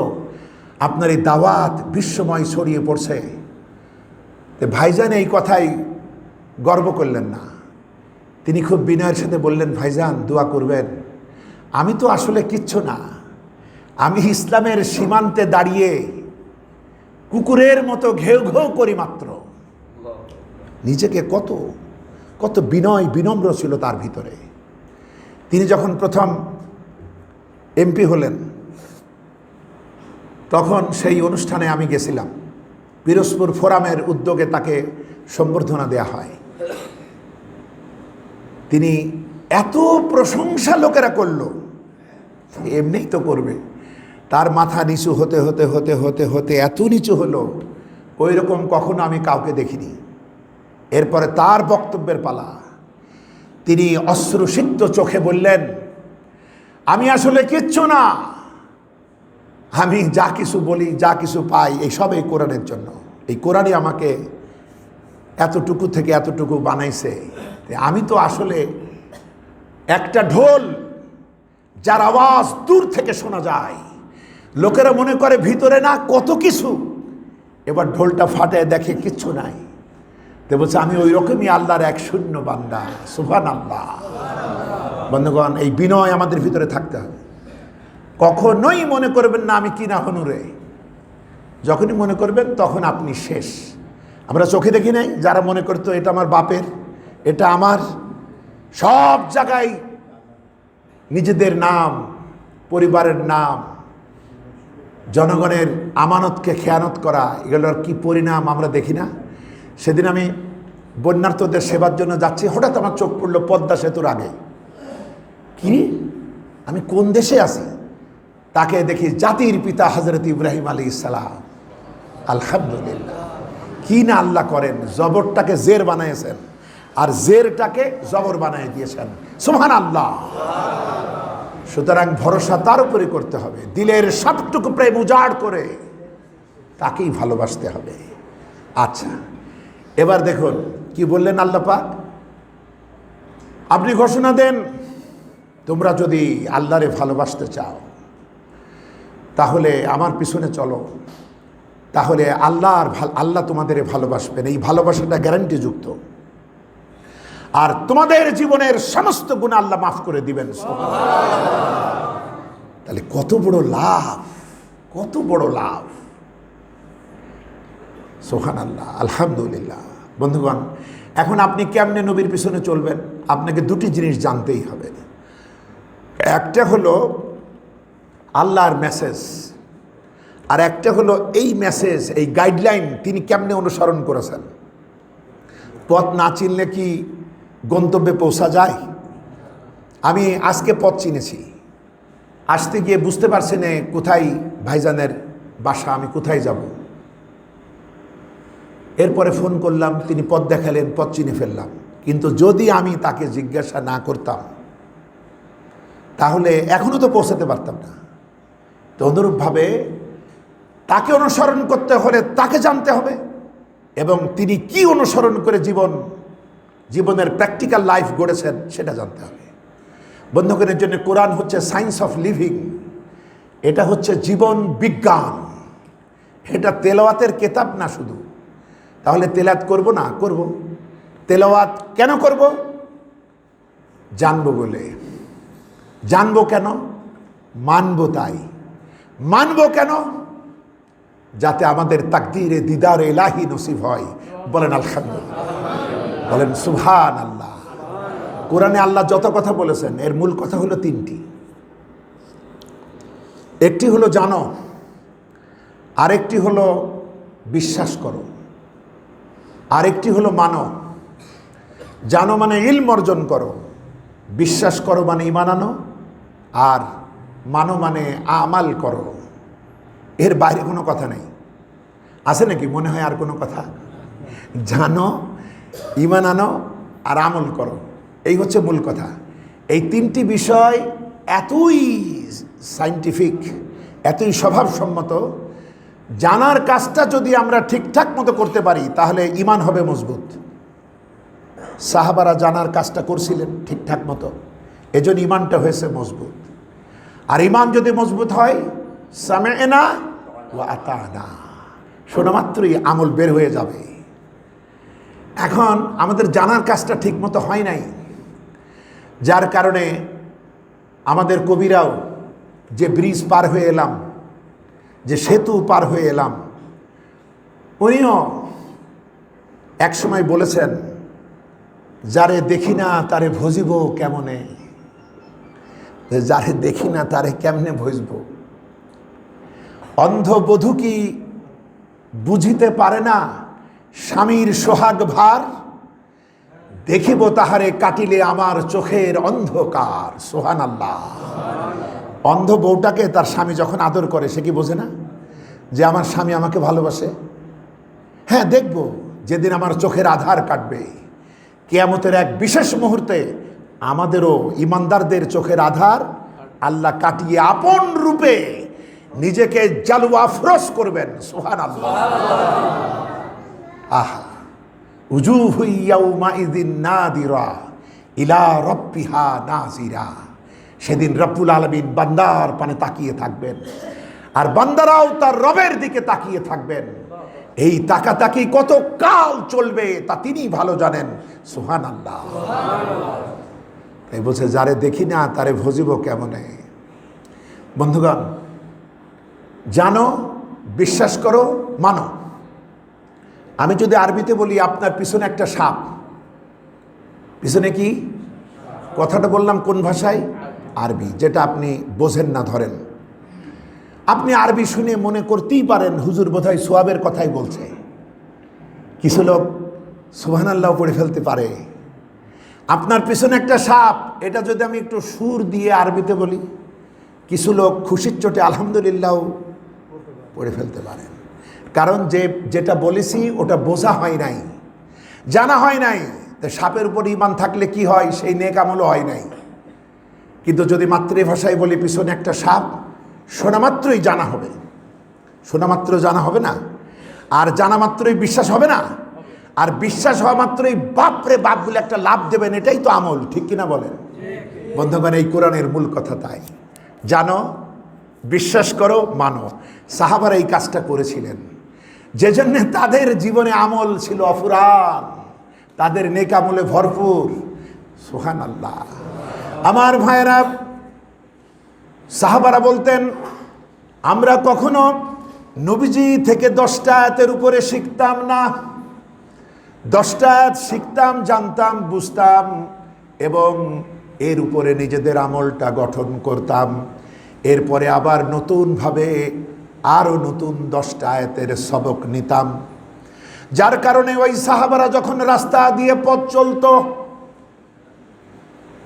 আপনার এই দাওয়াত বিশ্বময় ছড়িয়ে পড়ছে। তো ভাইজান এই কথাই গর্ব করলেন না, তিনি খুব বিনয়ের সাথে বললেন, ভাইজান দোয়া করবেন, আমি তো আসলে কিচ্ছু না, আমি ইসলামের সীমান্তে দাঁড়িয়ে কুকুরের মতো ঘেউ ঘেউ করি মাত্র। নিজেকে কত কত বিনয় বিনম্র ছিল তার ভিতরে। তিনি যখন প্রথম এমপি হলেন, তখন সেই অনুষ্ঠানে আমি গেছিলাম। পিরোজপুর ফোরামের উদ্যোগে তাকে সম্বর্ধনা দেয়া হয়। তিনি এত প্রশংসা লোকেরা করল, এমনিই তো করবে, তার মাথা নিচু হতে হতে হতে হতে হতে এত নিচু হলো, ওই রকম কখনো আমি কাউকে দেখিনি। এরপরে তার বক্তব্যের পালা। তিনি অশ্রুসিক্ত চোখে বললেন, আমি আসলে কিচ্ছু না, আমি যা কিছু বলি, যা কিছু পাই, এই সব এই কোরআনের জন্য। এই কোরআনই আমাকে এতটুকু থেকে এতটুকু বানাইছে। আমি তো আসলে একটা ঢোল, যার আওয়াজ দূর থেকে শোনা যায়, লোকেরা মনে করে ভিতরে না কত কিছু, এবার ঢোলটা ফাটে দেখে কিচ্ছু নাই। তো বলছে, আমি ওই রকমই আল্লাহর এক শূন্য বান্দা। সুবহানাল্লাহ। বন্ধুগণ, এই বিনয় আমাদের ভিতরে থাকতে হবে। কখনোই মনে করবেন না আমি কি না হনুরে। যখনই মনে করবেন তখন আপনি শেষ। আমরা চোখে দেখি নাই, যারা মনে করতো এটা আমার বাপের, এটা আমার, সব জায়গায় নিজেদের নাম, পরিবারের নাম, জনগণের আমানতকে খেয়ানত করা, এগুলোর কি পরিণাম আমরা দেখি না। সেদিন আমি বন্যার্তদের সেবার জন্য যাচ্ছি, হঠাৎ আমার চোখ পড়লো পদ্মা সেতুর আগে। কি, আমি কোন দেশে আছি? তাকে দেখি জাতির পিতা হযরত ইব্রাহিম আলাইহিস সালাম। আলহামদুলিল্লাহ, কি না আল্লাহ করেন, জবরটাকে জের বানিয়েছেন আর জেরটাকে জবর বানিয়ে দিয়েছেন। সুবহানাল্লাহ। সুতরাং ভরসা তার উপরে করতে হবে, দিলের সবটুকু প্রেম উজাড় করে তাকেই ভালোবাসতে হবে। আচ্ছা, এবার দেখুন কি বললেন আল্লাহ পাক। আপনি ঘোষণা দেন, তোমরা যদি আল্লাহরে ভালোবাসতে চাও তাহলে আমার পিছনে চলো, তাহলে আল্লাহ তোমাদের ভালোবাসবেন। এই ভালোবাসাটা গ্যারান্টিযুক্ত, আর তোমাদের জীবনের সমস্ত গুনাহ আল্লাহ মাফ করে দিবেন। তাহলে কত বড় লাভ, কত বড় লাভ। সুবহানাল্লাহ, আলহামদুলিল্লাহ। বন্ধুগণ, এখন আপনি কেমনে নবীর পিছনে চলবেন, আপনাকে দুটি জিনিস জানতেই হবে। একটা হলো আল্লাহর মেসেজ, আর একটা হলো এই মেসেজ, এই গাইডলাইন তিনি কেমনে অনুসরণ করেছেন। পথ না চিনলে কি গন্তব্যে পৌঁছা যায়? আমি আজকে পথ চিনেছি, আসতে গিয়ে বুঝতে পারছি না কোথায় ভাইজানের বাসা, আমি কোথায় যাব। এরপরে ফোন করলাম, তিনি পথ দেখালেন, পথ চিনে ফেললাম। কিন্তু যদি আমি তাকে জিজ্ঞাসা না করতাম তাহলে এখনও তো পৌঁছাতে পারতাম না। তো অনুরূপভাবে তাকে অনুসরণ করতে হলে তাকে জানতে হবে, এবং তিনি কি অনুসরণ করে জীবনের প্র্যাকটিক্যাল লাইফ গড়েছেন সেটা জানতে হবে। বন্ধুগণের জন্য কোরআন হচ্ছে সায়েন্স অফ লিভিং, এটা হচ্ছে জীবন বিজ্ঞান, এটা তেলাওয়াতের কিতাব না শুধু। তাহলে তেলাওয়াত করব না? করব। তেলাওয়াত কেন করব? জানবো বলে। জানবো কেন? মানবো তাই। মানবো কেন? যাতে আমাদের তাকদীরে দিদার ইলাহি নসিব হয়। বলেন আলহামদুলিল্লাহ, বলেন সুবহানাল্লাহ। কোরআনে আল্লাহ যত কথা বলেছেন এর মূল কথা হলো তিনটি। একটি হলো জানো, আরেকটি হলো বিশ্বাস করো, আরেকটি হলো মানো। জানো মানে ইলম অর্জন করো, বিশ্বাস করো মানে ঈমান আনো, আর মানো মানে আমাল করো। এর বাইরে কোনো কথা নেই। আছে নাকি মনে হয় আর কোনো কথা? জানো, ঈমান আনো আর আমল করো, এই হচ্ছে মূল কথা। এই তিনটি বিষয় এতই সায়েন্টিফিক, এতই স্বভাবসম্মত, জানার কাজটা যদি আমরা ঠিকঠাক মতো করতে পারি তাহলে ঈমান হবে মজবুত। সাহাবারা জানার কাজটা করছিলেন ঠিকঠাক মতো, এজন্য ঈমানটা হয়েছে মজবুত। আর ঈমান যদি মজবুত হয়, সামি'না ওয়া আতা'না, শোনা মাত্রই আমল বের হয়ে যাবে। এখন আমাদের জানার কাজটা ঠিক মতো হয় নাই, যার কারণে আমাদের কবিরাও যে ব্রিজ পার হয়ে এলাম, যে সেতু পার হয়ে এলাম, উনিও একসময় বলেছেন, যারে দেখি না তারে ভজিব কেমনে, যারে দেখি না তারে কেমনে ভজব। অন্ধ বধূ কি বুঝিতে পারে না স্বামীর সোহাগ ভার, দেখিব তাহারে কাটিলে আমার চোখের অন্ধকার। সুবহানাল্লাহ। অন্ধ বউটাকে তার স্বামী যখন আদর করে, সে কি বোঝে না যে আমার স্বামী আমাকে ভালোবাসে? হ্যাঁ, দেখব যেদিন আমার চোখের আধার কাটবে। কিয়ামতের এক বিশেষ মুহূর্তে আমাদেরও ইমানদারদের চোখের আধার আল্লাহ কাটিয়ে আপন রূপে নিজেকে জালু আফরোজ করবেন। সুবহানাল্লাহ। আহা, উজুহু ইয়াউমাইযিন নাদিরা ইলা রাব্বিহা নাজিরা। সেদিন রব্বুল আলামিন বান্দার পানে তাকিয়ে থাকবেন, আর বান্দারাও তার রবের দিকে তাকিয়ে থাকবেন। এই তাকাতাকি কত কাল চলবে তা তিনি ভালো জানেন। সুবহানাল্লাহ। তাই বলছে, যারে দেখি না তারে ভজিব কেমনে। বন্ধুগণ, জানো, বিশ্বাস করো, মানো। আমি যদি আরবিতে বলি, আপনার পিছনে একটা সাপ, পিছনে কি কথাটা বললাম কোন ভাষায়? আরবি, যেটা আপনি বোঝেন না ধরেন। আপনি আরবি শুনে মনে করতেই পারেন হুজুর বোধহয় সোয়াবের কথাই বলছে। কিছু লোক সুবহানাল্লাহ পড়ে ফেলতে পারে। আপনার পিছনে একটা সাপ, এটা যদি আমি একটু সুর দিয়ে আরবিতে বলি, কিছু লোক খুশির চোটে আলহামদুলিল্লাহ পড়ে ফেলতে পারেন। কারণ যেটা বলেছি ওটা বোঝা হয় নাই, জানা হয় নাই। তো সাপের উপর ঈমান থাকলে কি হয়, সেই নেক আমলও হয় নাই। কিন্তু যদি মাতৃভাষায় বলি পিছনে একটা সাপ, শোনা মাত্রই জানা হবে। শোনা মাত্র জানা হবে না, আর জানা মাত্রই বিশ্বাস হবে না, আর বিশ্বাস হওয়া মাত্রই বাপরে বাপ বলে একটা লাভ দেবেন। এটাই তো আমল, ঠিক কিনা বলেন বন্ধুগণ? এই কোরআনের মূল কথা তাই। জানো, বিশ্বাস করো, মানো। সাহাবারা এই কাজটা করেছিলেন, যে জন্য তাদের জীবনে আমল ছিল অফুরান, তাদের নেক আমলে ভরপুর। সুবহানাল্লাহ। আমার ভাইয়েরা, সাহাবারা বলতেন, আমরা কখনো নবীজি থেকে 10টা আয়াতের উপরে শিখতাম না। 10টা আয়াত শিখতাম, জানতাম, বুঝতাম, এবং এর উপরে নিজেদের আমলটা গঠন করতাম। এরপরে আবার নতুনভাবে আরও নতুন 10টা আয়াতের সবক নিতাম। যার কারণে ওই সাহাবারা যখন রাস্তা দিয়ে পথ চলত,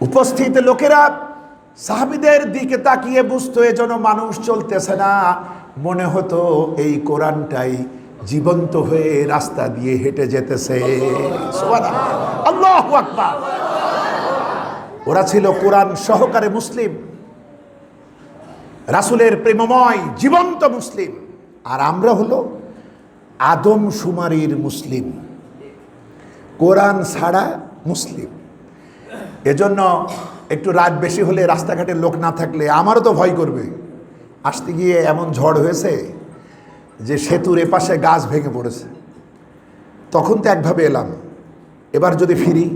উপস্থিত লোকেরা সাহাবীদের দিকে তাকিয়ে বুঝতো এজন্য মানুষ চলতেছে না, মনে হতো এই কোরআনটাই জীবন্ত হয়ে রাস্তা দিয়ে হেঁটে যেতেছে। সুবহানাল্লাহ, আল্লাহু আকবার। ওরা ছিল কোরআন সহকারে মুসলিম, রাসূলের প্রেমময় জীবন্ত মুসলিম, আর আমরা হলো আদম শুমারির মুসলিম, কোরআন ছাড়া মুসলিম। এজন্য একটু রাত বেশি হলে, রাস্তাঘাটে লোক না থাকলে আমারও তো ভয় করবে। আসতে গিয়ে এমন ঝড় হয়েছে যে সেতুর এপাশে গাছ ভেঙে পড়েছে। তখন তো একভাবে এলাম, এবার যদি ফিরি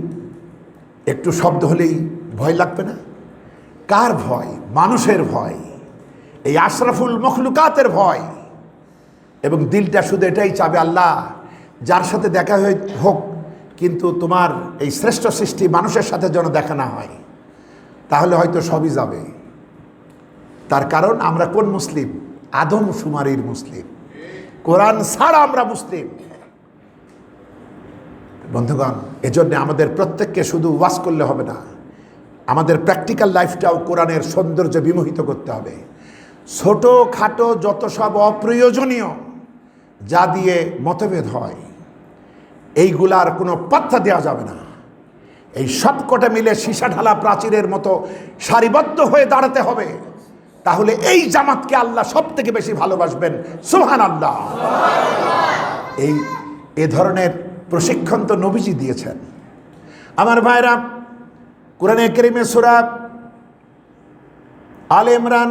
একটু শব্দ হলেই ভয় লাগবে না? কার ভয়? মানুষের ভয়, এই আশরাফুল মখলুকাতের ভয়। এবং দিলটা শুধু এটাই চাবে, আল্লাহ যার সাথে দেখা হোক, কিন্তু তোমার এই শ্রেষ্ঠ সৃষ্টি মানুষের সাথে যেন দেখা না হয়, তাহলে হয়তো সবই যাবে। তার কারণ আমরা কোন মুসলিম? আদম শুমারির মুসলিম, কোরআন ছাড়া আমরা মুসলিম। বন্ধুগণ, এজন্য আমাদের প্রত্যেককে শুধু ওয়াজ করলে হবে না, আমাদের প্র্যাকটিক্যাল লাইফটাও কোরআনের সৌন্দর্যে বিমোহিত করতে হবে। ছোট খাটো যত সব অপ্রয়োজনীয় যা দিয়ে মতভেদ হয়, এইগুলার কোনো পাত্তা দেওয়া যাবে না। এই সবকটা মিলে সীসা ঢালা প্রাচীরের মতো সারিবদ্ধ হয়ে দাঁড়াতে হবে। তাহলে এই জামাতকে আল্লাহ সব থেকে বেশি ভালোবাসবেন। সুবহানাল্লাহ। এই ধরনের প্রশিক্ষণ তো নবীজি দিয়েছেন। আমার ভাইরা, কোরআনে কারীমে সূরা আলে ইমরান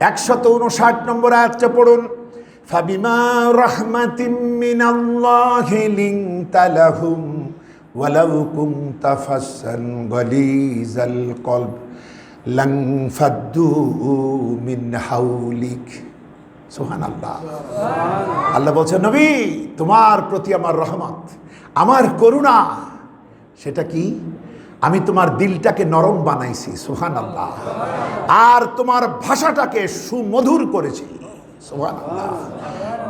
159 নম্বর আয়াতটা পড়ুন। ফাবিমা রাহমাতিম মিনাল্লাহি লিনতা লাহুম ওয়ালাউ কুনতা ফাসসান গালিজাল কলব লানফাদ্দু মিন হাওলিক। সুবহানাল্লাহ। আল্লাহ বলছেন, নবী, তোমার প্রতি আমার রহমত, আমার করুণা, সেটা কি? আমি তোমার দিলটাকে নরম বানাইছি। সুবহানাল্লাহ। আর তোমার ভাষাটাকে সুমধুর করেছি। সুবহানাল্লাহ।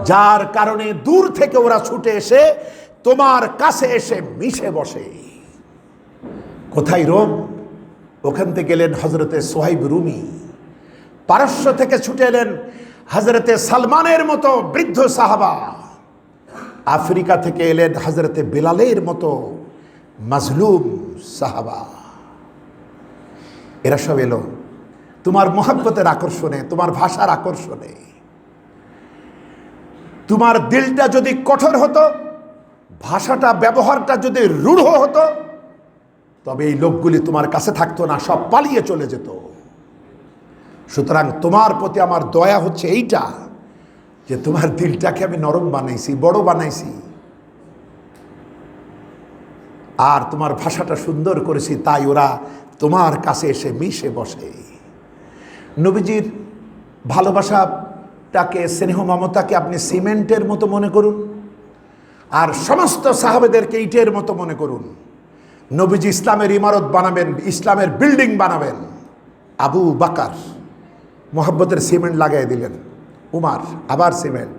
যার কারণে দূর থেকে ওরা ছুটে এসে তোমার কাছে এসে মিশে বসে। কোথায় রোম? ওখান থেকে এলেন হযরতে সোহাইব রুমি। পারস্য থেকে ছুটে এলেন হযরতে সালমানের মতো বৃদ্ধ সাহাবা। আফ্রিকা থেকে এলেন হযরতে বেলালের মতো মাজলুম সাহাবা। এরা সব এলো তোমার মহব্বতের আকর্ষণে, তোমার ভাষার আকর্ষণে। তোমার দিলটা যদি কঠোর হতো, ভাষাটা ব্যবহারটা যদি রূঢ় হতো, তবে এই লোকগুলি তোমার কাছে থাকতো না, সব পালিয়ে চলে যেত। সুতরাং তোমার প্রতি আমার দয়া হচ্ছে এইটা, যে তোমার দিলটাকে আমি নরম বানাইছি, বড় বানাইছি, আর তোমার ভাষাটা সুন্দর করেছি, তাই ওরা তোমার কাছে এসে মিশে বসে। নবীজির ভালোবাসাটাকে, স্নেহ মমতাকে আপনি সিমেন্টের মতো মনে করুন, আর সমস্ত সাহাবেদেরকে ইটের মতো মনে করুন। নবীজি ইসলামের ইমারত বানাবেন, ইসলামের বিল্ডিং বানাবেন। আবু বাকার মোহাব্বতের সিমেন্ট লাগাই দিলেন, উমার আবার সিমেন্ট,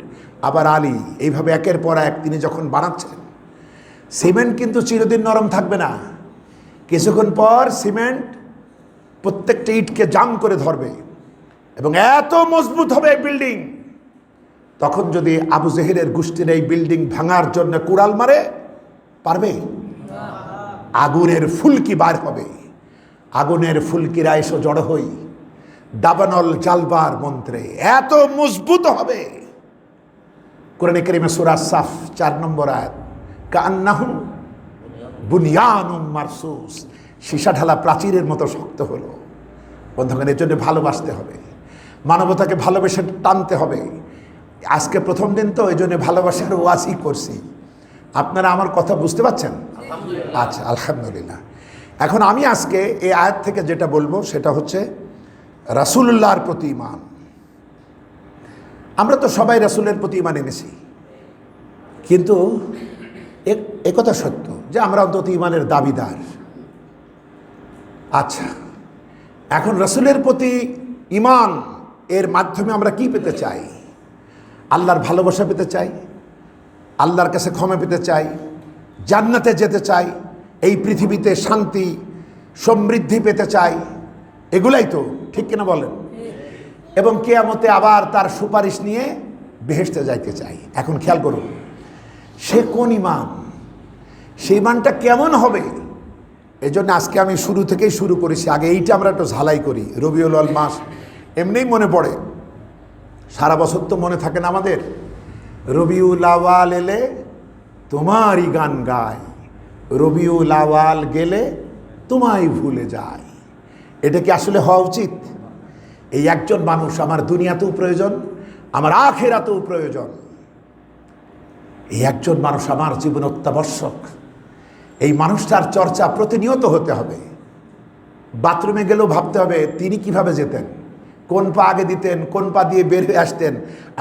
আবার আলী, এইভাবে একের পর এক তিনি যখন বানাচ্ছেন। সিমেন্ট কিন্তু চিরদিন নরম থাকবে না, কিছুক্ষণ পর সিমেন্ট প্রত্যেকটা ইটকে জাম করে ধরবে এবং এত মজবুত হবে বিল্ডিং, তখন যদি আবু জেহেলের গোষ্ঠীর এই বিল্ডিং ভাঙার জন্য কুড়াল মারে, পারবে? আগুনের ফুলকি বার হবে। আগুনের ফুলকিরা এসে জড়ো হই দাবানল জালবার মন্ত্রে, এত মজবুত হবে। কোরআনে কারীমে সূরা সাফ 4 নম্বর আয়াত, কান্নাহুম বুনিয়ানুম মারসুস, সীসা ঢালা প্রাচীরের মতো শক্ত হলো। বন্ধুগণ, এর জন্য ভালোবাসতে হবে, মানবতাকে ভালোবেসে টানতে হবে। আজকে প্রথম দিন তো, এই জন্য ভালোবাসার ওয়াজই করছি। আপনারা আমার কথা বুঝতে পারছেন? আচ্ছা, আলহামদুলিল্লাহ। এখন আমি আজকে এই আয়াত থেকে যেটা বলবো সেটা হচ্ছে রাসূলুল্লাহর প্রতি ঈমান। আমরা তো সবাই রাসূলের প্রতি ঈমান এনেছি, কিন্তু একথা সত্য যে আমরা অন্তত ঈমানের দাবিদার। আচ্ছা, এখন রাসূলের প্রতি ঈমান এর মাধ্যমে আমরা কি পেতে চাই? আল্লাহর ভালোবাসা পেতে চাই, আল্লাহর কাছে ক্ষমা পেতে চাই, জান্নাতে যেতে চাই, এই পৃথিবীতে শান্তি সমৃদ্ধি পেতে চাই, এগুলাই তো, ঠিক কিনা বলেন? এবং কিয়ামতে আবার তার সুপারিশ নিয়ে বেহেশতে যাইতে চাই। এখন খেয়াল করুন, সে কোন ঈমান, সেই ঈমানটা কেমন হবে? এই জন্য আজকে আমি শুরু থেকেই শুরু করেছি। আগে এইটা আমরা একটু ঝালাই করি। রবিউল আউয়াল মাস এমনিই মনে পড়ে, সারা বছর তো মনে থাকে না আমাদের। রবিউল আউয়াল এলে তোমারই গান গায়, রবিউল আউয়াল গেলে তোমায় ভুলে যায়। এটা কি আসলে হওয়া উচিত? এই একজন মানুষ আমার দুনিয়াতেও প্রয়োজন, আমার আখিরাতেও প্রয়োজন। এই একজন মানুষ আমার জীবন অত্যাবশ্যক। এই মানুষটার চর্চা প্রতিনিয়ত হতে হবে। বাথরুমে গেলেও ভাবতে হবে তিনি কিভাবে যেতেন, কোন পা আগে দিতেন, কোন পা দিয়ে বের হয়ে আসতেন।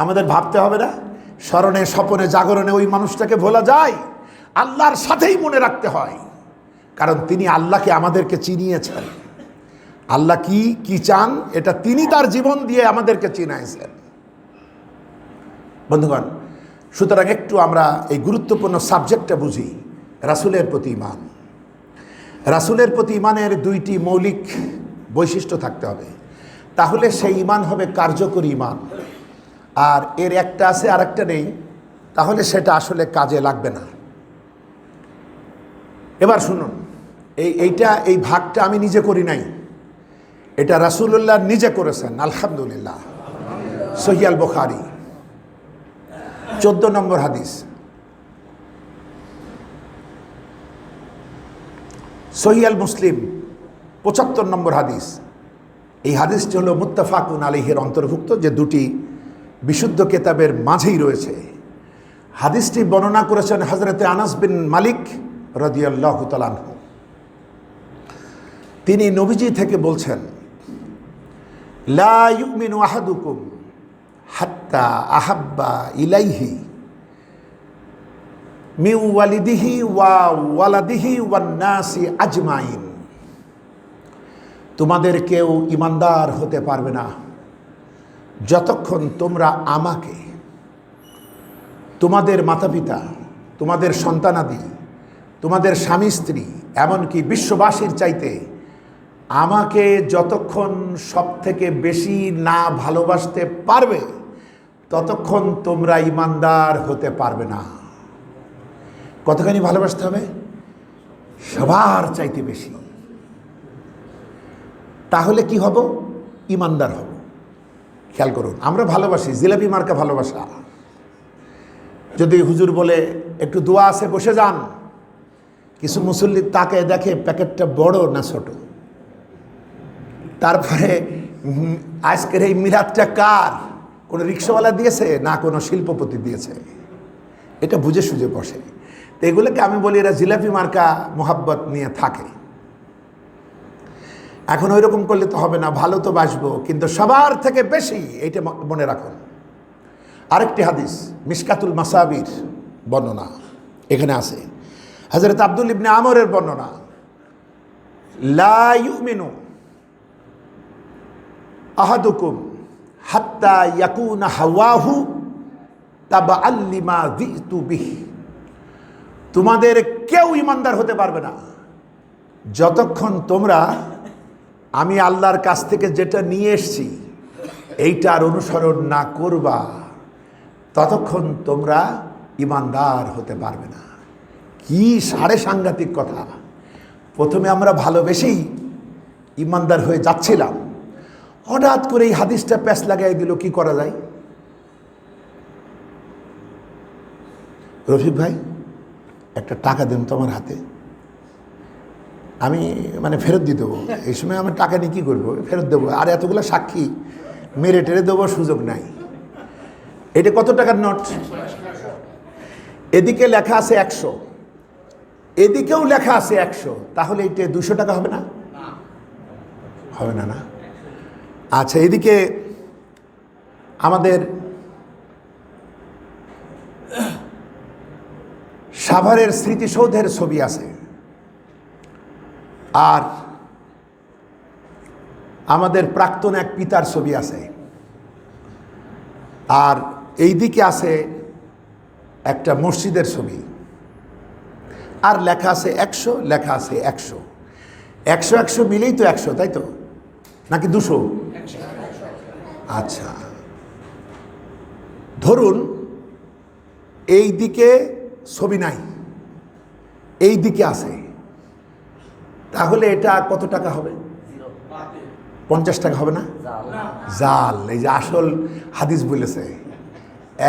আমাদের ভাবতে হবে না? স্মরণে, স্বপনে, জাগরণে ওই মানুষটাকে ভোলা যায়? আল্লাহর সাথেই মনে রাখতে হয়, কারণ তিনি আল্লাহকে আমাদেরকে চিনিয়েছেন। আল্লাহ কি কি চান এটা তিনি তার জীবন দিয়ে আমাদেরকে চিনাইছেন। বন্ধুগণ, সুতরাং একটু আমরা এই গুরুত্বপূর্ণ সাবজেক্টটা বুঝি। রাসূলের প্রতি ঈমান। রাসূলের প্রতি ঈমানের দুইটি মৌলিক বৈশিষ্ট্য থাকতে হবে, তাহলে সেই ঈমান হবে কার্যকরী ঈমান। আর এর একটা আছে আর একটা নেই, তাহলে সেটা আসলে কাজে লাগবে না। এবার শুনুন, এই ভাগটা আমি নিজে করি নাই, এটা রাসূলুল্লাহ নিজে করেছেন। আলহামদুলিল্লাহ। সহিহ আল বুখারী 14 নম্বর হাদিস, সহিহ আল মুসলিম 75 নম্বর হাদিস। এই হাদিসটি হলো মুত্তাফাকুন আলাইহির অন্তর্ভুক্ত, যে দুটি বিশুদ্ধ কেতাবের মাঝেই রয়েছে। হাদিসটি বর্ণনা করেছেন হযরতে আনাস বিন মালিক রাদিয়াল্লাহু তাআলা আনহু। তিনি নবীজি থেকে বলছেন, লা ইউমিনু আহাদুকুম হাত্তা আহাব্বা ইলাইহি মিন ওয়ালিদিহি ওয়া ওয়ালাদিহি ওয়ান নাসি আজমাইন। তোমাদের কেউ ঈমানদার হতে পারবে না যতক্ষণ তোমরা আমাকে, তোমাদের মাতাপিতা, তোমাদের সন্তানাদি, তোমাদের স্বামী স্ত্রী, এমনকি বিশ্ববাসীর চাইতে আমাকে যতক্ষণ সব থেকে বেশি না ভালোবাসতে পারবে ততক্ষণ তোমরা ঈমানদার হতে পারবে না। কতখানি ভালোবাসতে হবে? সবার চাইতে বেশি। তাহলে কি হব? ঈমানদার হব। খেয়াল করুন, আমরা ভালোবাসি জিলাপি মার্কা ভালোবাসা। যদি হুজুর বলে একটু দোয়া আছে বসে যান, কিছু মুসল্লি তাকে দেখে প্যাকেটটা বড় না ছোট, তারপরে আজকের এই মিলাদটা কার, কোনো রিক্সাওয়ালা দিয়েছে না কোনো শিল্পপতি দিয়েছে, এটা বুঝে সুঝে বসে। তো এগুলোকে আমি বলি এরা জিলাপি মার্কা মোহাব্বত নিয়ে থাকে। এখন ওই রকম করলে তো হবে না, ভালো তো বাসবো, কিন্তু সবার থেকে বেশি, এইটা মনে রাখুন। আরেকটি হাদিস মিশকাতুল মাসাবির বর্ণনা এখানে আছে, হযরত আব্দুল ইবনে আমরের বর্ণনা, লা ইউমিনু আহাদুকুম হাত্তা ইয়াকুনা হাওয়াহু তাবাআল লিমা যিতু বিহি। তোমাদের কেউ ঈমানদার হতে পারবে না যতক্ষণ তোমরা আমি আল্লাহর কাছ থেকে যেটা নিয়ে এসেছি এইটার অনুসরণ না করবা, ততক্ষণ তোমরা ঈমানদার হতে পারবে না। কি সাংঘাতিক কথা! প্রথমে আমরা ভালোবেসেই ঈমানদার হয়ে যাচ্ছিলাম, হঠাৎ করে এই হাদিসটা প্যাঁচ লাগাই দিল। কি করা যায়? রফিক ভাই, একটা টাকা দেন তো আমার হাতে, আমি ফেরত দিয়ে দেবো। এই সময় আমি টাকা নিয়ে কী করবো? ফেরত দেবো। আর এতগুলো সাক্ষী মেরে টেরে দেবো, সুযোগ নাই। এটা কত টাকার নোট? এদিকে লেখা আছে 100, এদিকেও লেখা আছে 100, তাহলে এটা 200 টাকা হবে না? হবে না, না? আচ্ছা, এদিকে আমাদের সাভারের স্মৃতিসৌধের ছবি আছে, আর আমাদের প্রাক্তন এক পিতার ছবি আছে, আর এই দিকে আছে একটা মসজিদের ছবি, আর লেখা আছে 100, লেখা আছে 100। 100 মিলেই তো 100, তাই তো? নাকি 200? আচ্ছা, ধরুন এই দিকে ছবি নাই, এই দিকে আছে, তাহলে এটা কত টাকা হবে? 50 টাকা হবে না? জাল। এই যে আসল হাদিস বলেছে,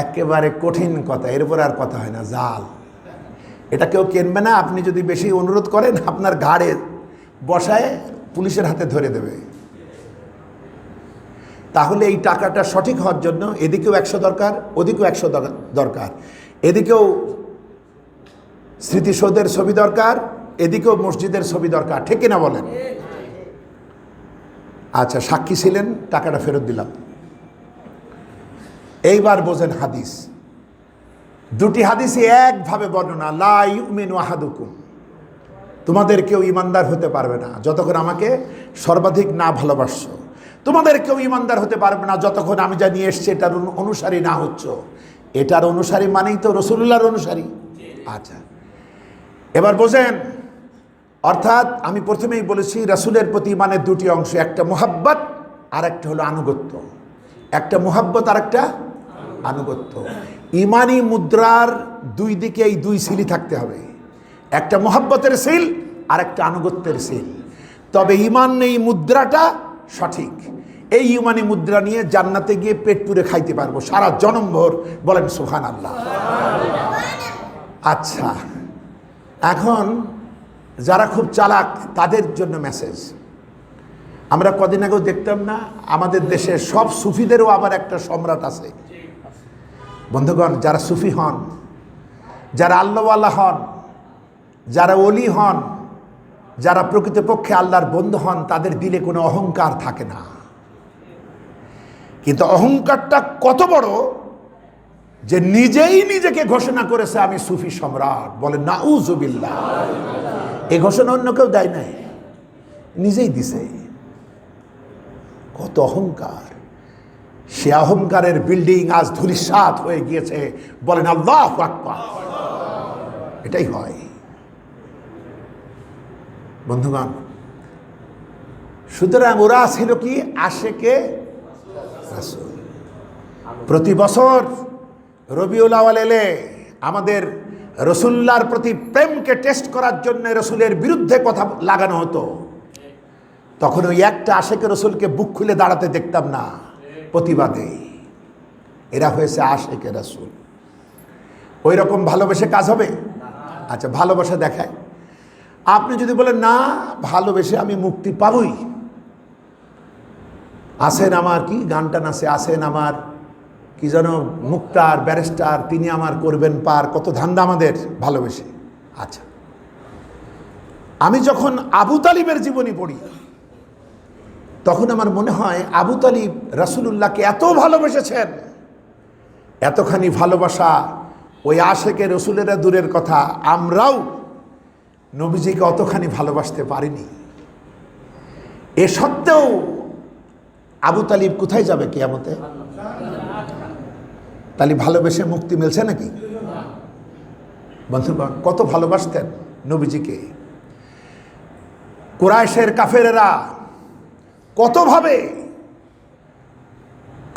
একেবারে কঠিন কথা, এরপর আর কথা হয় না, জাল। এটা কেউ কিনবে না। আপনি যদি বেশি অনুরোধ করেন, আপনার ঘাড়ে বসায় পুলিশের হাতে ধরে দেবে। তাহলে এই টাকাটা সঠিক হওয়ার জন্য এদিকেও 100 দরকার, ওদিকেও 100 দরকার, এদিকেও স্মৃতিসৌধের ছবি দরকার, এদিকেও মসজিদের ছবি দরকার, ঠিক কিনা বলেন? আচ্ছা, সাক্ষী ছিলেন, টাকাটা ফেরত দিলাম। এইবার বোঝেন হাদিস, দুটি হাদিসই একভাবে বর্ণনা, লা ইউমিনু আহাদুকুম, তোমাদের কেউ ঈমানদার হতে পারবে না যতক্ষণ আমাকে সর্বাধিক না ভালোবাসছো। তোমাদের কেউ ঈমানদার হতে পারবে না যতক্ষণ আমি যা নিয়ে এসছি এটার অনুসারী না হচ্ছ। এটার অনুসারী মানেই তো রাসূলুল্লাহর অনুসারী। আচ্ছা, এবার বোঝেন, অর্থাৎ আমি প্রথমেই বলেছি রাসূলের প্রতি ইমানের দুটি অংশ, একটা মুহাব্বত আর একটা হলো আনুগত্য। একটা মুহাব্বত আর একটা আনুগত্য। ইমানি মুদ্রার দুই দিকে এই দুই সিলই থাকতে হবে, একটা মুহাব্বতের সিল আর একটা আনুগত্যের সিল। তবে ইমান এই মুদ্রাটা সঠিক, এই ইমানি মুদ্রা নিয়ে জান্নাতে গিয়ে পেট পুরে খাইতে পারবো সারা জনমভর। বলেন সুবহানাল্লাহ। আচ্ছা, এখন যারা খুব চালাক তাদের জন্য মেসেজ। আমরা কদিন আগেও দেখতাম না, আমাদের দেশে সব সুফিদেরও আবার একটা সম্রাট আছে। বন্ধুগণ, যারা সুফি হন, যারা আল্লাহওয়ালা হন, যারা ওলি হন, যারা প্রকৃতপক্ষে আল্লাহর বন্ধু হন, তাদের দিলে কোনো অহংকার থাকে না। কিন্তু অহংকারটা কত বড় যে নিজেই নিজেকে ঘোষণা করেছে আমি সুফি সম্রাট। বলে নাউজুবিল্লাহ। এই ঘোষণা অন্য কেউ দেয় নাই, নিজেই দিছে। কত অহংকার! সে অহংকারের বিল্ডিং আজ ধূলিসাৎ হয়ে গিয়েছে। বলেন আল্লাহু আকবার। এটাই হয় বন্ধুগণ। সুতরাং ওরা ছিল কি? আশেকে রাসূল। প্রতি বছর রবিউল আউয়াল এলে আমাদের রসুল্লাহর প্রতি প্রেমকে টেস্ট করার জন্য রসুলের বিরুদ্ধে কথা লাগানো হতো। তখন ওই একটা আশেকে রসুলকে বুক খুলে দাঁড়াতে দেখতাম না প্রতিবাদে। এরা হয়েছে আশেকে রাসূল। ওই রকম ভালোবেসে কাজ হবে? আচ্ছা, ভালোবাসা দেখায়। আপনি যদি বলেন না ভালোবেসে আমি মুক্তি পাবই, আসেন আমার কি গানটা নাচে, আসেন আমার কি যেন মুক্তার ব্যারিস্টার, তিনি আমার করবেন পার, কত ধান্দা আমাদের ভালোবেসে। আচ্ছা, আমি যখন আবু তালিবের জীবনী পড়ি তখন আমার মনে হয় আবু তালিব রাসূলুল্লাহকে এত ভালোবেসেছেন, এতখানি ভালোবাসা ওই আশেকে রসুলেরা দূরের কথা, আমরাও নবীজিকে অতখানি ভালোবাসতে পারিনি। এ সত্ত্বেও আবু তালিব কোথায় যাবে কিয়ামতে? তাহলে ভালোবেসে মুক্তি মিলছে নাকি? বন্ধুগণ, কত ভালোবাসতেন নবীজিকে। কুরাইশের কাফেরেরা কতভাবে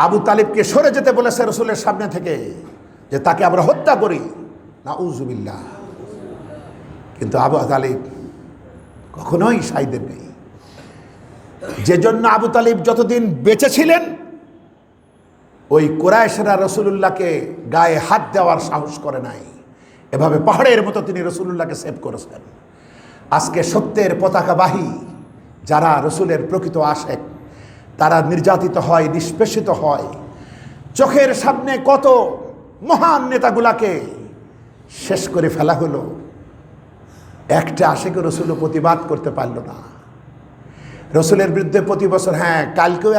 আবু তালিবকে সরে যেতে বলেছে রসুলের সামনে থেকে, যে তাকে আমরা হত্যা করি, নাউজুবিল্লাহ। কিন্তু আবু তালিব কখনোই সাইদের নেই। যে জন্য আবু তালিব যতদিন বেঁচে ছিলেন ওই কুরাইশরা রসুলুল্লাহকে গায়ে হাত দেওয়ার সাহস করে নাই। এভাবে পাহাড়ের মতো তিনি রসুলুল্লাহকে সেভ করেছেন। আজকে সত্যের পতাকাবাহী যারা রসুলের প্রকৃত আশেক, তারা নির্যাতিত হয়, নিষ্পেষিত হয়। চোখের সামনে কত মহান নেতাগুলাকে শেষ করে ফেলা হলো, একটা আশেকে রসুলও প্রতিবাদ করতে পারল না। রসুলের বিরুদ্ধে প্রতি বছর, হ্যাঁ কালকেও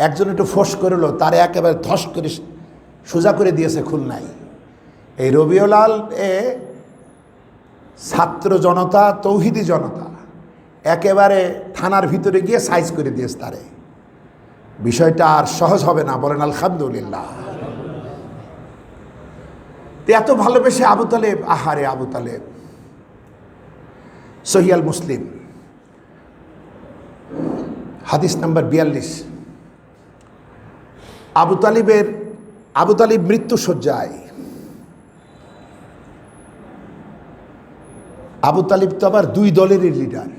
একজন একটু ফোঁস করলো, তারে একেবারে ধস করে সোজা করে দিয়েছে খুলনায়। এই রবিউল আউয়াল এ ছাত্র জনতা, তৌহিদি জনতা একেবারে থানার ভিতরে গিয়ে সাইজ করে দিয়েছে তারে। বিষয়টা আর সহজ হবে না। বলেন আলহামদুলিল্লাহ। এত ভালোবেসে আবু তালেব, আহারে আবু তালেব। সহিহ আল মুসলিম হাদিস নাম্বার 42। আবু তালিব মৃত্যু শয্যায়। আবু তালিব তো আবার দুই দলেরই লিডার।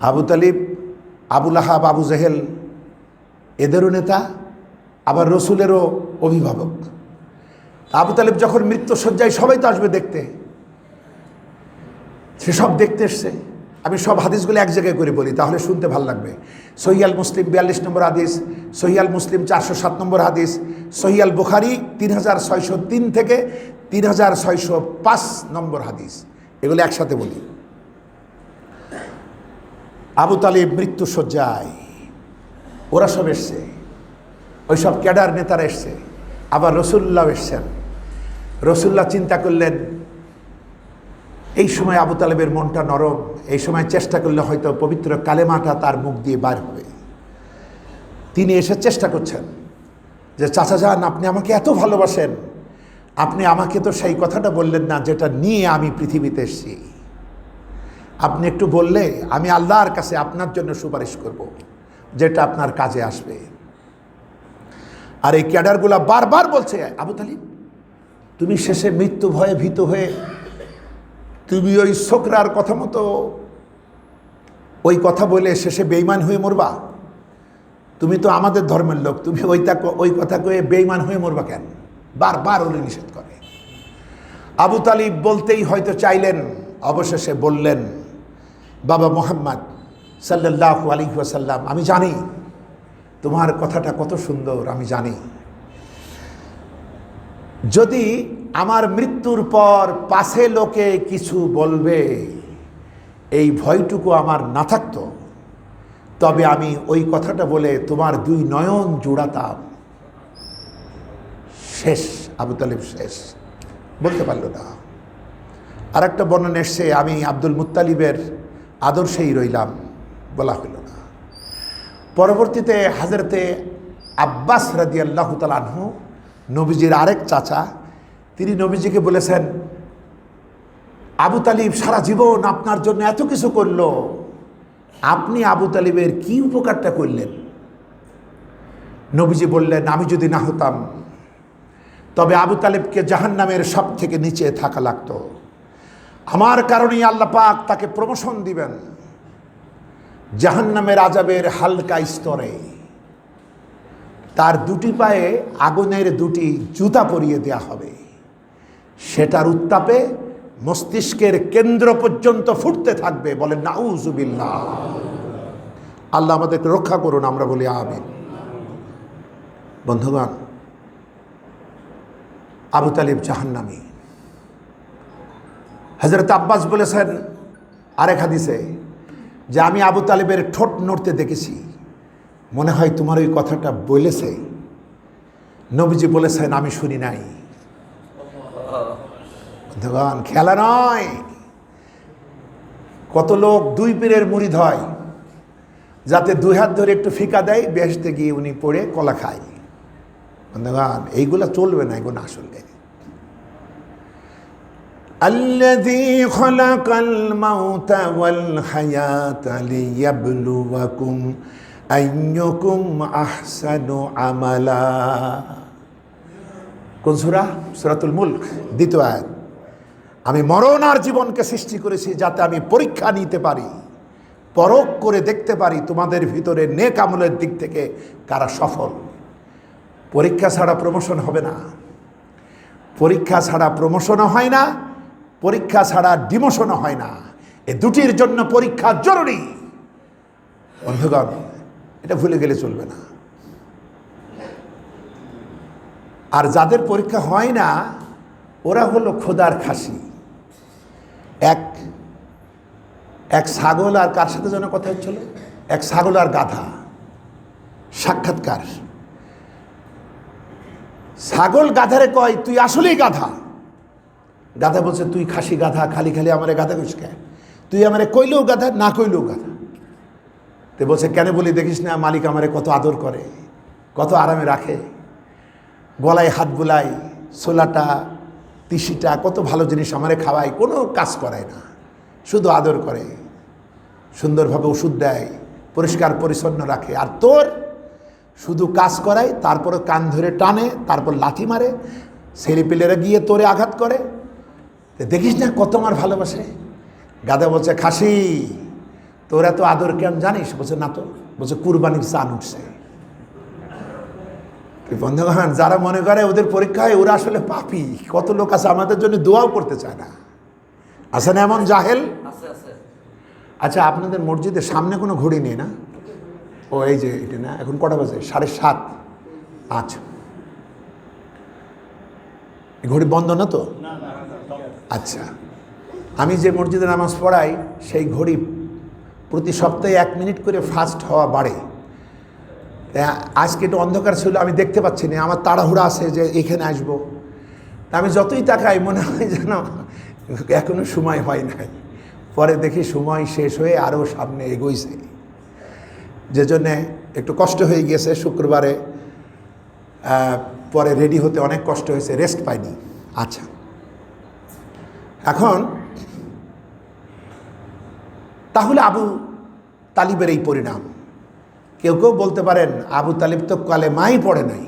আবু তালিব আবুল আহাব, আবু জেহেল এদেরও নেতা, আবার রসুলেরও অভিভাবক। আবু তালিব যখন মৃত্যু শয্যায়, সবাই তো আসবে দেখতে, সে সব দেখতে এসছে। আমি সব হাদিসগুলো এক জায়গায় করে বলি, তাহলে শুনতে ভালো লাগবে। সহিহ আল মুসলিম 42 নম্বর হাদিস, সহিহ আল মুসলিম 407 নম্বর হাদিস, সহিহ আল বুখারী 3603 থেকে 3605 নম্বর হাদিস। এগুলো একসাথে বলি। আবু তালিব মৃত্যু শয্যায়, ওরা সব এসছে, ওই সব ক্যাডার নেতারা এসছে, আবার রসুল্লাহ এসছেন। রসুল্লাহ চিন্তা করলেন এই সময় আবু তালেবের মনটা নরম, এই সময় চেষ্টা করলে হয়তো পবিত্র কালেমাটা তার মুখ দিয়ে বার হবে। তিনি এসে চেষ্টা করছেন যে চাচা যান, আপনি আমাকে এত ভালোবাসেন, আপনি আমাকে তো সেই কথাটা বললেন না যেটা নিয়ে আমি পৃথিবীতে এসেছি। আপনি একটু বললে আমি আল্লাহর কাছে আপনার জন্য সুপারিশ করব, যেটা আপনার কাজে আসবে। আর এই ক্যাডারগুলা বারবার বলছে, আবু তালিব তুমি শেষে মৃত্যু ভয়ে ভীত হয়ে তুমি ওই ছোকরার কথা মতো ওই কথা বলে শেষে বেঈমান হয়ে মরবা? তুমি তো আমাদের ধর্মের লোক, তুমি ওই কথা কয়ে বেঈমান হয়ে মরবা কেন? বারবার ওরা নিষেধ করে। আবু তালিব বলতেই হয়তো চাইলেন, অবশেষে বললেন, বাবা মুহাম্মদ সাল্লাল্লাহু আলাইহি ওয়াসাল্লাম, আমি জানি তোমার কথাটা কত সুন্দর, আমি জানি যদি আমার মৃত্যুর পর পাশে লোকে কিছু বলবে এই ভয়টুকু আমার না থাকতো, তবে আমি ওই কথাটা বলে তোমার দুই নয়ন জুড়াতাম। শেষ, আবু তালিব শেষ, বলতে পারল না। আর একটা বর্ণনা এসছে, আমি আব্দুল মুত্তালিবের আদর্শেই রইলাম, বলা হইল না। পরবর্তীতে হযরতে আব্বাস রাদিয়াল্লাহু তাআলা আনহু, নবীজির আরেক চাচা, তিনি নবীজিকে বলেছেন, আবু তালিব সারা জীবন আপনার জন্য এত কিছু করলো, আপনি আবু তালিবের কি উপকারটা করলেন? নবীজি বললেন, আমি যদি না হতাম তবে আবু তালিবকে জাহান্নামের সব থেকে নিচে থাকা লাগতো। আমার কারণেই আল্লাহ পাক তাকে প্রমোশন দিবেন জাহান্নামের আযাবের হালকা স্তরে। তার দুটি পায়ে আগুনের দুটি জুতা পরিয়ে দেয়া হবে, সেটার উত্তাপে মস্তিষ্কের কেন্দ্র পর্যন্ত ফুটতে থাকবে। বলেন নাউযুবিল্লাহ। আল্লাহ আমাদেরকে রক্ষা করুন, আমরা বলি আমিন। বন্ধুগণ, আবু তালিব জাহান্নামী। হযরত আব্বাস বলেছেন আরেক হাদিসে যে আমি আবু তালিবের ঠোঁট নড়তে দেখেছি, মনে হয় তোমার ওই কথাটা বলেছে। নবীজি বলেছেন আমি শুনি নাই। বন্ধুগণ, খেলা নয়। কত লোক দুই পীরের মুরিদ হয়, যাতে দুই হাত ধরে একটু ফিকা দেয়, বেহেশতে গিয়ে উনি পড়ে কলা খায়। বন্ধুগণ, এইগুলা চলবে না, এগুলো আসলে الذي خلق الموت والحياة ليبلوكم أيكم أحسن عملا। কোন সূরা? সূরাতুল মুলক, দ্বিতীয় আয়াত। আমি মরণ আর জীবনকে সৃষ্টি করেছি যাতে আমি পরীক্ষা নিতে পারি, পরখ করে দেখতে পারি তোমাদের ভিতরে নেক আমলের দিক থেকে কারা সফল। পরীক্ষা ছাড়া প্রমোশন হবে না, পরীক্ষা ছাড়া প্রমোশনও হয় না, পরীক্ষা ছাড়া ডিমোশনও হয় না। এই দুটির জন্য পরীক্ষা জরুরি। বন্ধুগণ, এটা ভুলে গেলে চলবে না। আর যাদের পরীক্ষা হয় না ওরা হলো খোদার খাসি। এক ছাগল আর কার সাথে যেন কথা হচ্ছিল, এক ছাগল আর গাধা সাক্ষাৎকার। ছাগল গাধারে কয় তুই আসলেই গাধা। গাধা বলছে তুই খাসি গাধা, খালি খালি আমারে গাধা কইস কে? তুই আমারে কইলেও গাধা, না কইলেও গাধা। তো বলছে কেন বলি দেখিস না, মালিক আমারে কত আদর করে, কত আরামে রাখে, গলায় হাত বুলায়, ছোলাটা তিসিটা কত ভালো জিনিস আমারে খাওয়ায়, কোনো কাজ করায় না, শুধু আদর করে, সুন্দরভাবে ওষুধ দেয়, পরিষ্কার পরিচ্ছন্ন রাখে। আর তোর শুধু কাজ করায়, তারপরে কান ধরে টানে, তারপর লাথি মারে, ছেলেপেলেরা গিয়ে তোরে আঘাত করে। দেখিস না কত আমার ভালোবাসে। গাধা বলছে খাসি তোর এত আদর কেন জানিস? বলছে না তো। বলছে কুরবানির চান উঠছে। বন্ধুগণ, যারা মনে করে ওদের পরীক্ষা হয় ওরা আসলে পাপী। কত লোক আছে আমাদের জন্য দোয়াও করতে চায় না, আছে না এমন জাহেল? আচ্ছা, আপনাদের মসজিদের সামনে কোনো ঘড়ি নেই না? ও এই যে এটা না, এখন কটা বাজে? 7:30। আচ্ছা, ঘড়ি বন্ধ না তো? আচ্ছা, আমি যে মসজিদে নামাজ পড়াই সেই ঘড়ি প্রতি সপ্তাহে 1 মিনিট করে ফাস্ট হওয়া বাড়ে। আজকে একটু অন্ধকার ছিল, আমি দেখতে পাচ্ছি না, আমার তাড়াহুড়া আছে যে এখানে আসবো। আমি যতই তাকাই মনে হয় যেন এখনো সময় হয় নাই। পরে দেখি সময় শেষ হয়ে আরও সামনে এগোইছে, যে জন্যে একটু কষ্ট হয়ে গিয়েছে। শুক্রবারে পরে রেডি হতে অনেক কষ্ট হয়েছে, রেস্ট পাইনি। আচ্ছা, এখন তাহলে আবু তালিবের এই পরিণাম। কেউ কেউ বলতে পারেন আবু তালিব তো কালেমাই পড়ে নাই,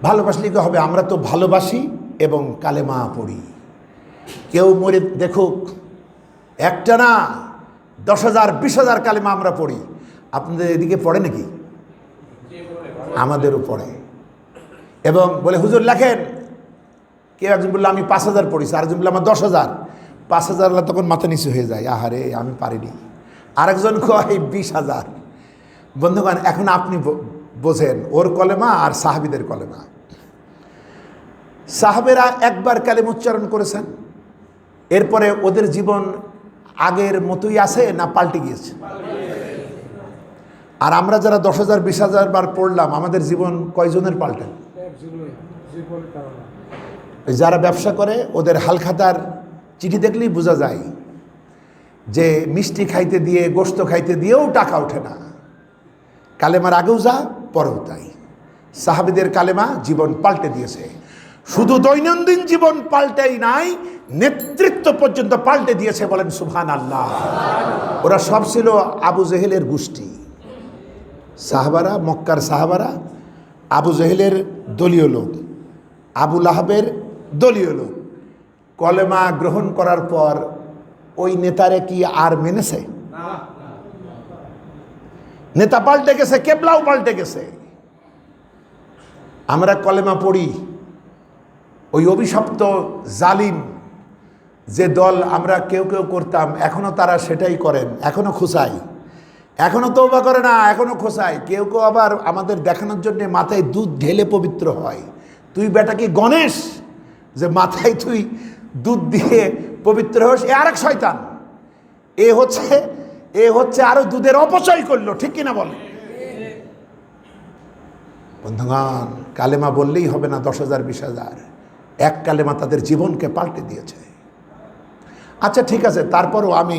ভালোবাসলে কি হবে? আমরা তো ভালোবাসি এবং কালেমা পড়ি। কেউ মরে দেখুক, একটা না 10,000 20,000 কালেমা আমরা পড়ি। আপনাদের এদিকে পড়ে নাকি? আমাদেরও পড়ে। এবং বলে হুজুর লেখেন, কেউ একজন বললো আমি 5,000 পড়িছি, আরেকজন বললো আমার 10,000। 5,000 তখন মাথা নিচু হয়ে যায়, আহারে আমি পারিনি। আরেকজন কয় 20,000। বন্ধুগণ, এখন আপনি বোঝেন ওর কলেমা আর সাহাবীদের কলেমা। সাহাবেরা একবার কালেমা উচ্চারণ করেছেন, এরপরে ওদের জীবন আগের মতোই আছে না পাল্টে গিয়েছে? আর আমরা যারা 10,000 20,000 বার পড়লাম, আমাদের জীবন কয়জনের পাল্টে? যারা ব্যবসা করে ওদের হালখাতার চিঠি দেখলেই বোঝা যায় যে মিষ্টি খাইতে দিয়ে গোশত খাইতে দিয়েও টাকা ওঠে না। কালেমার আগেও যা, পরেও তাই। সাহাবীদের কালেমা জীবন পাল্টে দিয়েছে। শুধু দৈনন্দিন জীবন পাল্টাই নাই, নেতৃত্ব পর্যন্ত পাল্টে দিয়েছে। বলেন সুবহানাল্লাহ। ওরা সব ছিল আবু জেহেলের গোষ্ঠী। সাহাবারা, মক্কার সাহাবারা আবু জেহেলের দলীয় লোক, আবু লাহাবের দলীয় লোক। কলেমা গ্রহণ করার পর ওই নেতারে কি আর মেনেছে? নেতা পাল্টে গেছে, কেবলাও পাল্টে গেছে। আমরা কলেমা পড়ি, ওই অভিশপ্ত জালিম যে দল আমরা কেউ কেউ করতাম, এখনো তারা সেটাই করেন, এখনো খোঁচাই, এখনো তওবা করে না, এখনো খোঁচাই। কেউ কেউ আবার আমাদের দেখানোর জন্য মাথায় দুধ ঢেলে পবিত্র হয়। তুই বেটা কি গণেশ যে মাথায় তুই দুধ দিয়ে পবিত্র হোস? এ আরেক শয়তান। এ হচ্ছে আরো দুধের অপচয় করলো, ঠিক কিনা বলে? বন্ধুগণ, কালেমা বললেই হবে না 10,000 20,000। এক কালেমা তাদের জীবনকে পাল্টে দিয়েছে। আচ্ছা ঠিক আছে, তারপরও আমি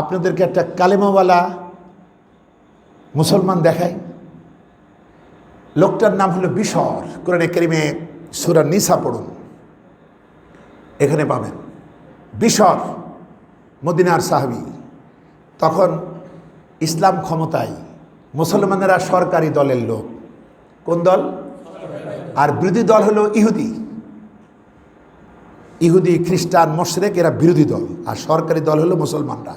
আপনাদেরকে একটা কালেমাওয়ালা মুসলমান দেখাই। লোকটার নাম হলো বিশর। কোরআনে কারিমে সূরা নিসা পড়ুন, এখানে পাবেন। বিশর মদিনার সাহাবী। তখন ইসলাম ক্ষমতায়, মুসলমানেরা সরকারি দলের লোক। কোন দল? আর বিরোধী দল হলো ইহুদি। ইহুদি, খ্রিস্টান, মুশরিক এরা বিরোধী দল, আর সরকারি দল হলো মুসলমানরা।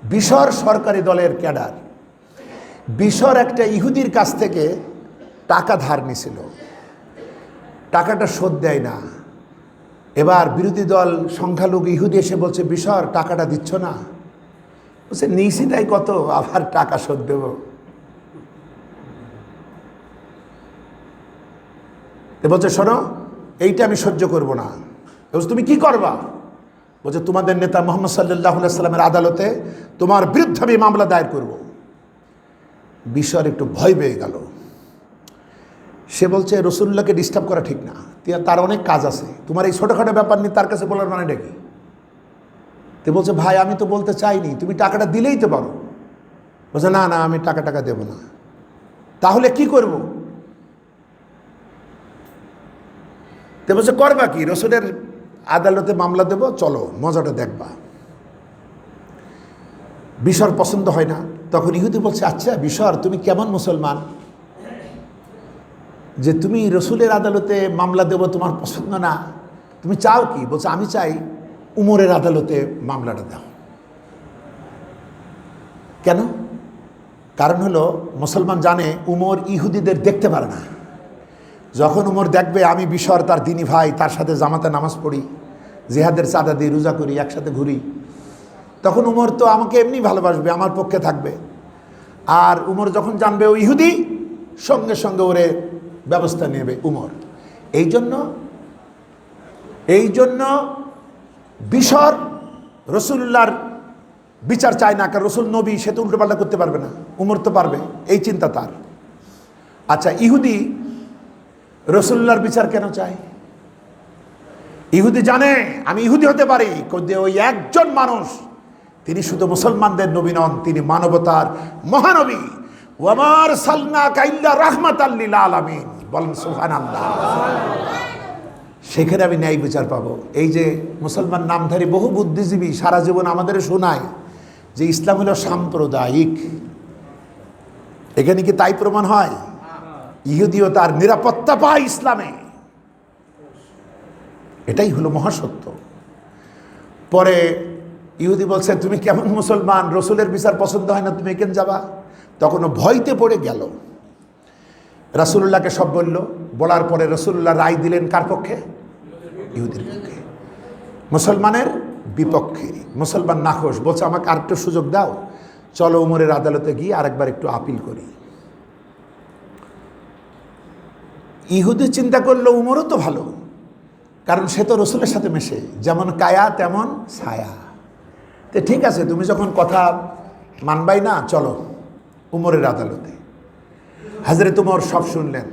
বিশর সরকারি দলের ক্যাডার। বিশর একটা ইহুদির কাছ থেকে টাকা ধার নিছিল, টাকাটা শোধ দেয় না। এবার বিরোধী দল সংখ্যালঘু ইহুদি এসে বলছে, বিশর টাকাটা দিচ্ছ না? বলছে নিয়েছি তাই কত, আবার টাকা শোধ দেব? বলছে শোনো, এইটা আমি সহ্য করব না। বলছে তুমি কি করবা? বলছে তোমাদের নেতা মুহাম্মদ সাল্লাল্লাহু আলাইহি সাল্লামের আদালতে তোমার বিরুদ্ধে আমি মামলা দায়ের করব। বিশর একটু ভয় পেয়ে গেল। সে বলছে রাসূলুল্লাহকে ডিস্টার্ব করা ঠিক না, তার অনেক কাজ আছে, তোমার এই ছোটোখাটো ব্যাপার নিয়ে তার কাছে বলার মানে কি? তো বলছে ভাই আমি তো বলতে চাইনি, তুমি টাকাটা দিলেই তো পারো। বলছে না না, আমি টাকা দেব না। তাহলে কি করব? তো বলছে করবা কি? রাসূলের আদালতে মামলা দেব, চলো মজাটা দেখবা। বিশর পছন্দ হয় না। তখন ইহুদি বলছে আচ্ছা বিশর, তুমি কেমন মুসলমান যে তুমি রাসূলের আদালতে মামলা দেব তোমার পছন্দ না? তুমি চাও কি? বলছে আমি চাই উমরের আদালতে মামলাটা দাও। কেন? কারণ হলো মুসলমান জানে উমর ইহুদিদের দেখতে পারে না। যখন উমর দেখবে আমি বিশর তার দিনী ভাই, তার সাথে জামাতে নামাজ পড়ি, জিহাদের চাঁদা দিই, রোজা করি, একসাথে ঘুরি, তখন উমর তো আমাকে এমনি ভালোবাসবে, আমার পক্ষে থাকবে। আর উমর যখন জানবে ও ইহুদি, সঙ্গে সঙ্গে ওরে ব্যবস্থা নেবে উমর। এই জন্য বিশর রাসূলুল্লাহর বিচার চায় না, কারণ রাসূল নবী, সে তো উল্টোপাল্টা করতে পারবে না, উমর তো পারবে, এই চিন্তা তার। আচ্ছা ইহুদি রাসূলুল্লাহর বিচার কেন চায়? ইহুদি জানে আমি ইহুদি হতে পারি, কিন্তু ওই একজন মানুষ, তিনি শুধু মুসলমানদের নবী নন, তিনি মানবতার মহানবী। ওয়া মা আরসালনাকা ইল্লা রাহমাতাল লিল আলামিন। বলেন সুবহানাল্লাহ। সেখানে আমি ন্যায় বিচার পাবো। এই যে মুসলমান নামধারী বহু বুদ্ধিজীবী সারা জীবন আমাদের শোনায় যে ইসলাম হলো সাম্প্রদায়িক, এখানে কি তাই প্রমাণ হয়? ইহুদিও তার নিরাপত্তা পায় ইসলামে, এটাই হলো মহাসত্য। পরে ইহুদি বলছে, তুমি কেমন মুসলমান, রসুলের বিচার পছন্দ হয় না, তুমি এখানে যাবা? তখনও ভয়তে পড়ে গেল, রাসূলুল্লাহকে সব বলল। বলার পরে রাসূলুল্লাহ রায় দিলেন কার পক্ষে? ইহুদির পক্ষে, মুসলমানের বিপক্ষে। মুসলমান নাখোশ, বলছে আমাকে আরেকটু সুযোগ দাও, চলো উমরের আদালতে গিয়ে আরেকবার একটু আপিল করি। ইহুদি চিন্তা করলো উমরও তো ভালো, কারণ সে তো রসুলের সাথে মেশে, যেমন কায়া তেমন ছায়া। তো ঠিক আছে, তুমি যখন কথা মানবাই না, চলো উমরের আদালতে। হযরত উমর সব শুনলেন,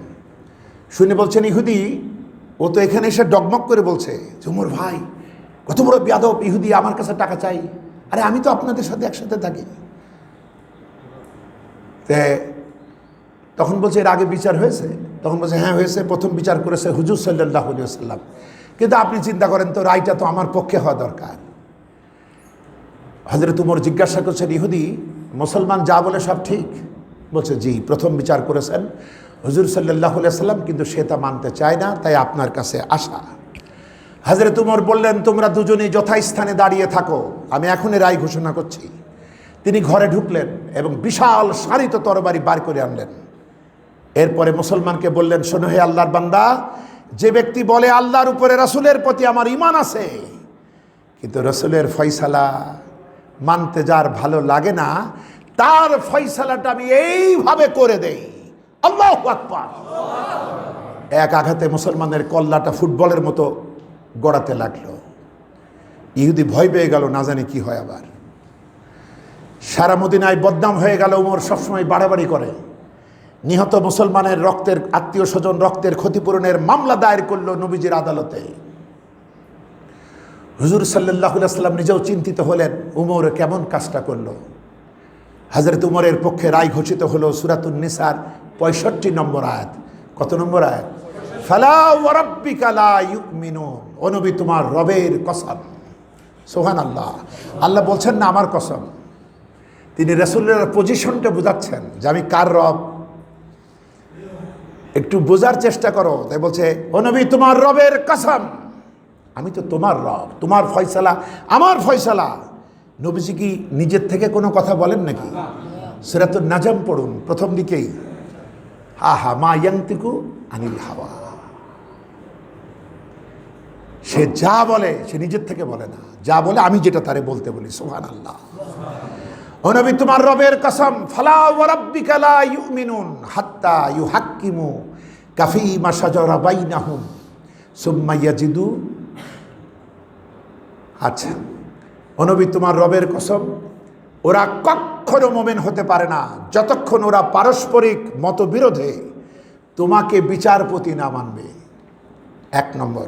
শুনে বলছেন, ইহুদি ও তো এখানে এসে ডগমগ করে বলছে যে উমর ভাই কত বড় বেয়াদব ইহুদি, আমার কাছে টাকা চাই। আরে আমি তো আপনাদের সাথে একসাথে থাকি। তখন বলছে এর আগে বিচার হয়েছে? তখন বলছে হ্যাঁ হয়েছে, প্রথম বিচার করেছে হুজুর সাল্লাল্লাহু আলাইহি ওয়াসাল্লাম। কিন্তু আপনি চিন্তা করেন তো, রায়টা তো আমার পক্ষে হওয়া দরকার। হযরত উমর জিজ্ঞাসা করছেন, ইহুদি মুসলমান যা বলে সব ঠিক? বলছে জি, প্রথম বিচার করেছেন হুজুর সাল্লাল্লাহু আলাইহি ওয়াসাল্লাম, কিন্তু সে তা মানতে চায় না, তাই আপনার কাছে আসা। হযরত উমর বললেন, তোমরা দুজনেই যথাস্থানে দাঁড়িয়ে থাকো, আমি এখনই রায় ঘোষণা করছি। তিনি ঘরে ঢুকলেন এবং বিশাল সারিত তরবারি বার করে আনলেন। এরপরে মুসলমানকে বললেন, শোনো হে আল্লাহর বান্দা, যে ব্যক্তি বলে আল্লাহর উপরে রাসূলের প্রতি আমার ঈমান আছে, কিন্তু রাসূলের ফয়সালা মানতে যার ভালো লাগে না, তার ফয়সালাটা আমি এইভাবে করে দেই। আল্লাহু আকবার। এক আঘাতে মুসলমানের কল্লাটা ফুটবলের মতো গড়াতে লাগলো। ইহুদি ভয় পেয়ে গেল, না জানি কি হয় আবার। সারা মদিনায় বদনাম হয়ে গেল, উমর সবসময় বাড়াবাড়ি করে। নিহত মুসলমানের রক্তের আত্মীয় স্বজন রক্তের ক্ষতিপূরণের মামলা দায়ের করলো নবীজির আদালতে। হুজুর সাল্লাল্লাহু আলাইহি ওয়াসাল্লাম নিজেও চিন্তিত হলেন, উমর কেমন কাজটা করলো। হযরত উমরের পক্ষে রায় ঘোষিত হলো সূরাতুন নিসার 65 নম্বর আয়াত। কত নম্বর আয়াত? ফালা ওয়া রাব্বিকা লা ইউমিনুন, ও নবী তোমার রবের কসম। সুবহানাল্লাহ, আল্লাহ বলছেন না আমার কসম, তিনি রাসূলের পজিশনটা বোঝাচ্ছেন যে আমি কার রব, একটু বোঝার চেষ্টা করো। তাই বলছে, ও নবী তোমার রবের কসম, আমি তো তোমার রব, তোমার ফয়সালা আমার ফয়সালা। নবীজি কি নিজের থেকে কোনো কথা বলেন নাকি? সূরাতুন নাজম পড়ুন, প্রথম দিকেই, আহা মা ইয়ান্তিকু আনিল হাওয়া। সে যা বলে সে নিজের থেকে বলে না, যা বলে আমি যেটা তারে বলতে বলি। সুবহানাল্লাহ। ও নবী তোমার রবের কসম, ফালা ওয়া রাব্বিকা লা ইউমিনুন হাত্তা ইউহাক্কিমু কাফীমা শাজারা বাইনাহুম সুম্মা ইয়াজিদু। আচ্ছা, ও নবী তোমার রবের কসম, ওরা কখনো মুমিন হতে পারে না যতক্ষণ ওরা পারস্পরিক মতবিরোধে তোমাকে বিচারপতি না মানবে। 1 নম্বর।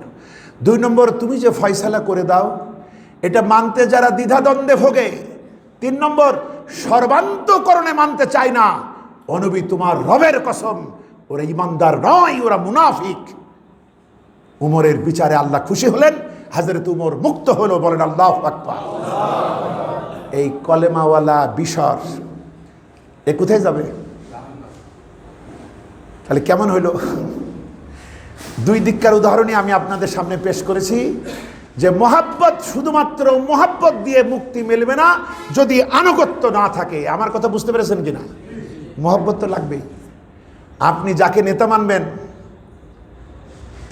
2 নম্বর, তুমি যে ফয়সালা করে দাও এটা মানতে যারা দ্বিধাদ্বন্দ্বে ভোগে। 3 নম্বর, সর্বান্তকরণে মানতে চায় না। ও নবী তোমার রবের কসম, ওরা ঈমানদার নয়, ওরা মুনাফিক। উমরের বিচারে আল্লাহ খুশি হলেন, হযরত উমর মুক্ত হলো। বলেন আল্লাহু আকবার। এই কলেমাওয়ালা বিশর এ কোথায় যাবে? তাহলে কেমন হইল? 2 দিককার উদাহরণই আমি আপনাদের সামনে পেশ করেছি যে মহাব্বত, শুধুমাত্র মহাব্বত দিয়ে মুক্তি মিলবে না যদি আনুগত্য না থাকে। আমার কথা বুঝতে পেরেছেন কিনা? মহাব্বত তো লাগবেই। আপনি যাকে নেতা মানবেন